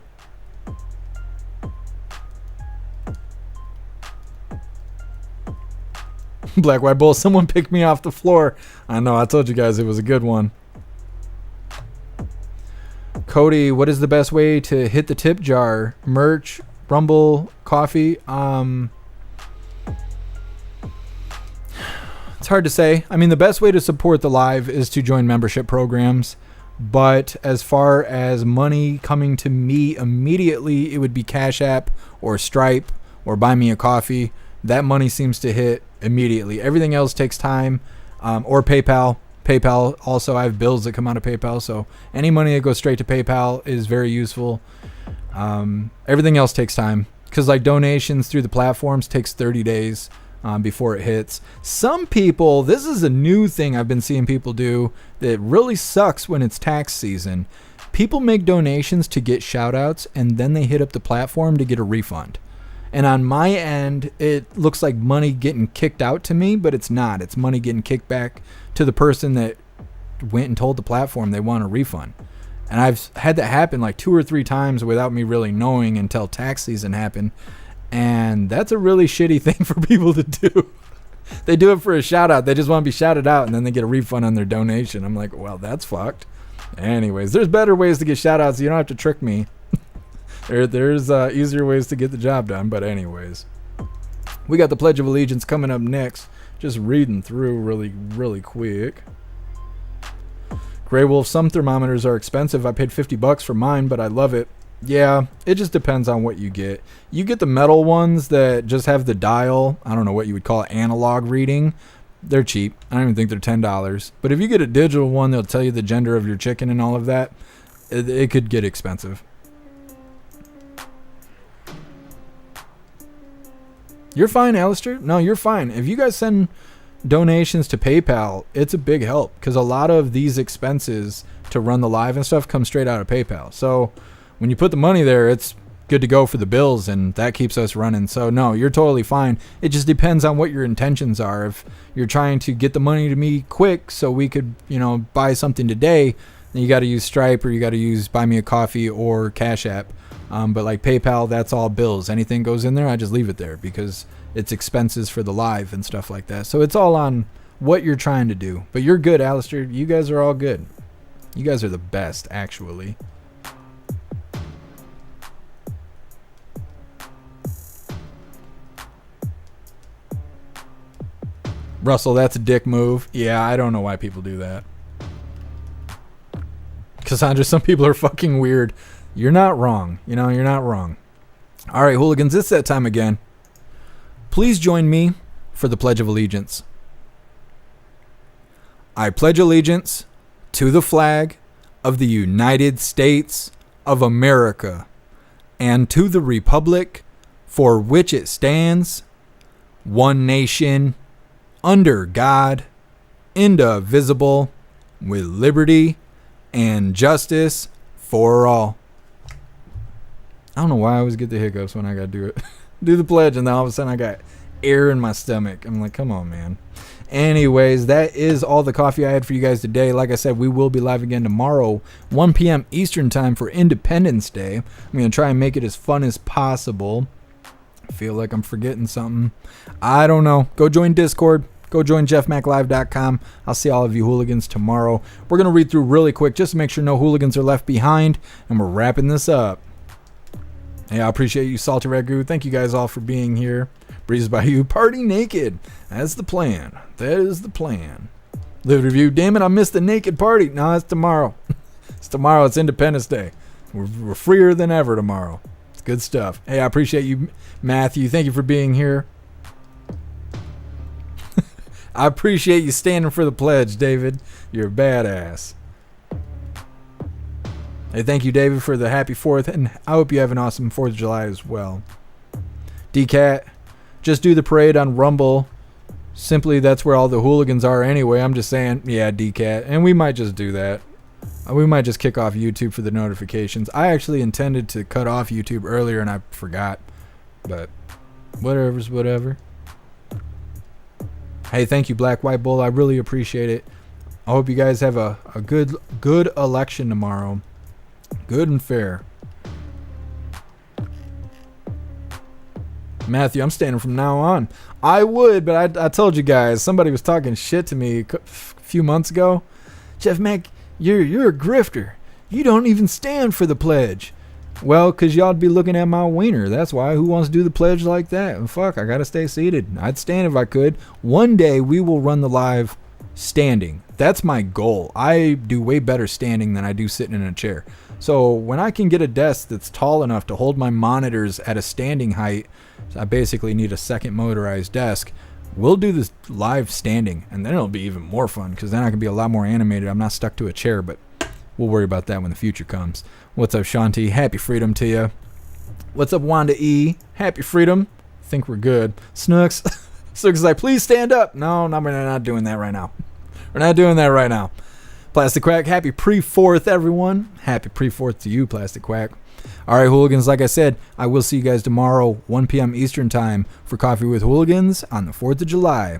Black White Bull, someone picked me off the floor. I know, I told you guys it was a good one. Cody, what is the best way to hit the tip jar? Merch, Rumble, coffee? It's hard to say. I mean, the best way to support the live is to join membership programs. But as far as money coming to me immediately, it would be Cash App or Stripe or Buy Me a Coffee. That money seems to hit immediately. Everything else takes time. Or PayPal. PayPal also, I have bills that come out of PayPal. So any money that goes straight to PayPal is very useful. Everything else takes time. Because like donations through the platforms takes 30 days before it hits. Some people, this is a new thing I've been seeing people do that really sucks when it's tax season. People make donations to get shout outs and then they hit up the platform to get a refund. And on my end, it looks like money getting kicked out to me, but it's not. It's money getting kicked back to the person that went and told the platform they want a refund. And I've had that happen like 2 or 3 times without me really knowing until tax season happened. And that's a really shitty thing for people to do. They do it for a shout out. They just want to be shouted out and then they get a refund on their donation. I'm like, well, that's fucked. Anyways, there's better ways to get shout outs. You don't have to trick me. There's easier ways to get the job done. But anyways, we got the Pledge of Allegiance coming up next. Just reading through really quick. Grey Wolf, some thermometers are expensive. I paid $50 for mine, but I love it. Yeah, it just depends on what you get. You get the metal ones that just have the dial. I don't know what you would call it, analog reading. They're cheap. I don't even think they're $10. But if you get a digital one, they'll tell you the gender of your chicken and all of that. It could get expensive. You're fine, Alistair. No, you're fine. If you guys send donations to PayPal, it's a big help because a lot of these expenses to run the live and stuff come straight out of PayPal. So when you put the money there, it's good to go for the bills and that keeps us running. So no, you're totally fine. It just depends on what your intentions are. If you're trying to get the money to me quick so we could, buy something today, then you got to use Stripe or you got to use Buy Me a Coffee or Cash App. But like PayPal, that's all bills. Anything goes in there, I just leave it there because it's expenses for the live and stuff like that. So it's all on what you're trying to do. But you're good, Alistair. You guys are all good. You guys are the best, actually. Russell, that's a dick move. Yeah, I don't know why people do that. Cassandra, some people are fucking weird. You're not wrong. You're not wrong. All right, hooligans, it's that time again. Please join me for the Pledge of Allegiance. I pledge allegiance to the flag of the United States of America and to the republic for which it stands, one nation, under God, indivisible, with liberty and justice for all. I don't know why I always get the hiccups when I gotta do it. Do the pledge and then all of a sudden I got air in my stomach. I'm like, come on, man. Anyways, that is all the coffee I had for you guys today. Like I said, we will be live again tomorrow, 1 p.m. Eastern time for Independence Day. I'm going to try and make it as fun as possible. I feel like I'm forgetting something. I don't know. Go join Discord. Go join jeffmaclive.com. I'll see all of you hooligans tomorrow. We're going to read through really quick just to make sure no hooligans are left behind. And we're wrapping this up. Hey, I appreciate you, Salty Ragu. Thank you guys all for being here. Breezes by you. Party naked. That's the plan. That is the plan. Live review. Damn it, I missed the naked party. No, it's tomorrow. It's tomorrow. It's Independence Day. We're freer than ever tomorrow. It's good stuff. Hey, I appreciate you, Matthew. Thank you for being here. I appreciate you standing for the pledge, David. You're a badass. Hey, thank you, David, for the happy 4th, and I hope you have an awesome 4th of July as well. DCat, just do the parade on Rumble. Simply, that's where all the hooligans are anyway. I'm just saying, yeah, DCat, and we might just do that. We might just kick off YouTube for the notifications. I actually intended to cut off YouTube earlier, and I forgot, but whatever's whatever. Hey, thank you, Black White Bull. I really appreciate it. I hope you guys have a good election tomorrow. Good and fair. Matthew, I'm standing from now on. I would, but I told you guys, somebody was talking shit to me a few months ago. Jeff Mac, you're a grifter. You don't even stand for the pledge. Well, because y'all'd be looking at my wiener. That's why. Who wants to do the pledge like that? And fuck, I got to stay seated. I'd stand if I could. One day, we will run the live standing. That's my goal. I do way better standing than I do sitting in a chair. So when I can get a desk that's tall enough to hold my monitors at a standing height, I basically need a second motorized desk. We'll do this live standing, and then it'll be even more fun because then I can be a lot more animated. I'm not stuck to a chair, but we'll worry about that when the future comes. What's up, Shanti? Happy freedom to you. What's up, Wanda E? Happy freedom. Think we're good. Snooks. Snooks is like, please stand up. No, we're not doing that right now. We're not doing that right now. Plastic Quack, happy pre-4th, everyone. Happy pre-4th to you, Plastic Quack. All right, Hooligans, like I said, I will see you guys tomorrow, 1 p.m. Eastern time for Coffee with Hooligans on the 4th of July.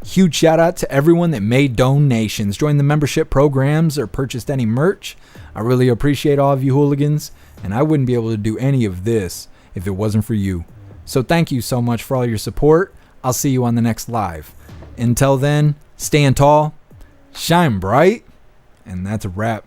Huge shout out to everyone that made donations, joined the membership programs, or purchased any merch. I really appreciate all of you hooligans, and I wouldn't be able to do any of this if it wasn't for you. So thank you so much for all your support. I'll see you on the next live. Until then, stand tall, shine bright, and that's a wrap.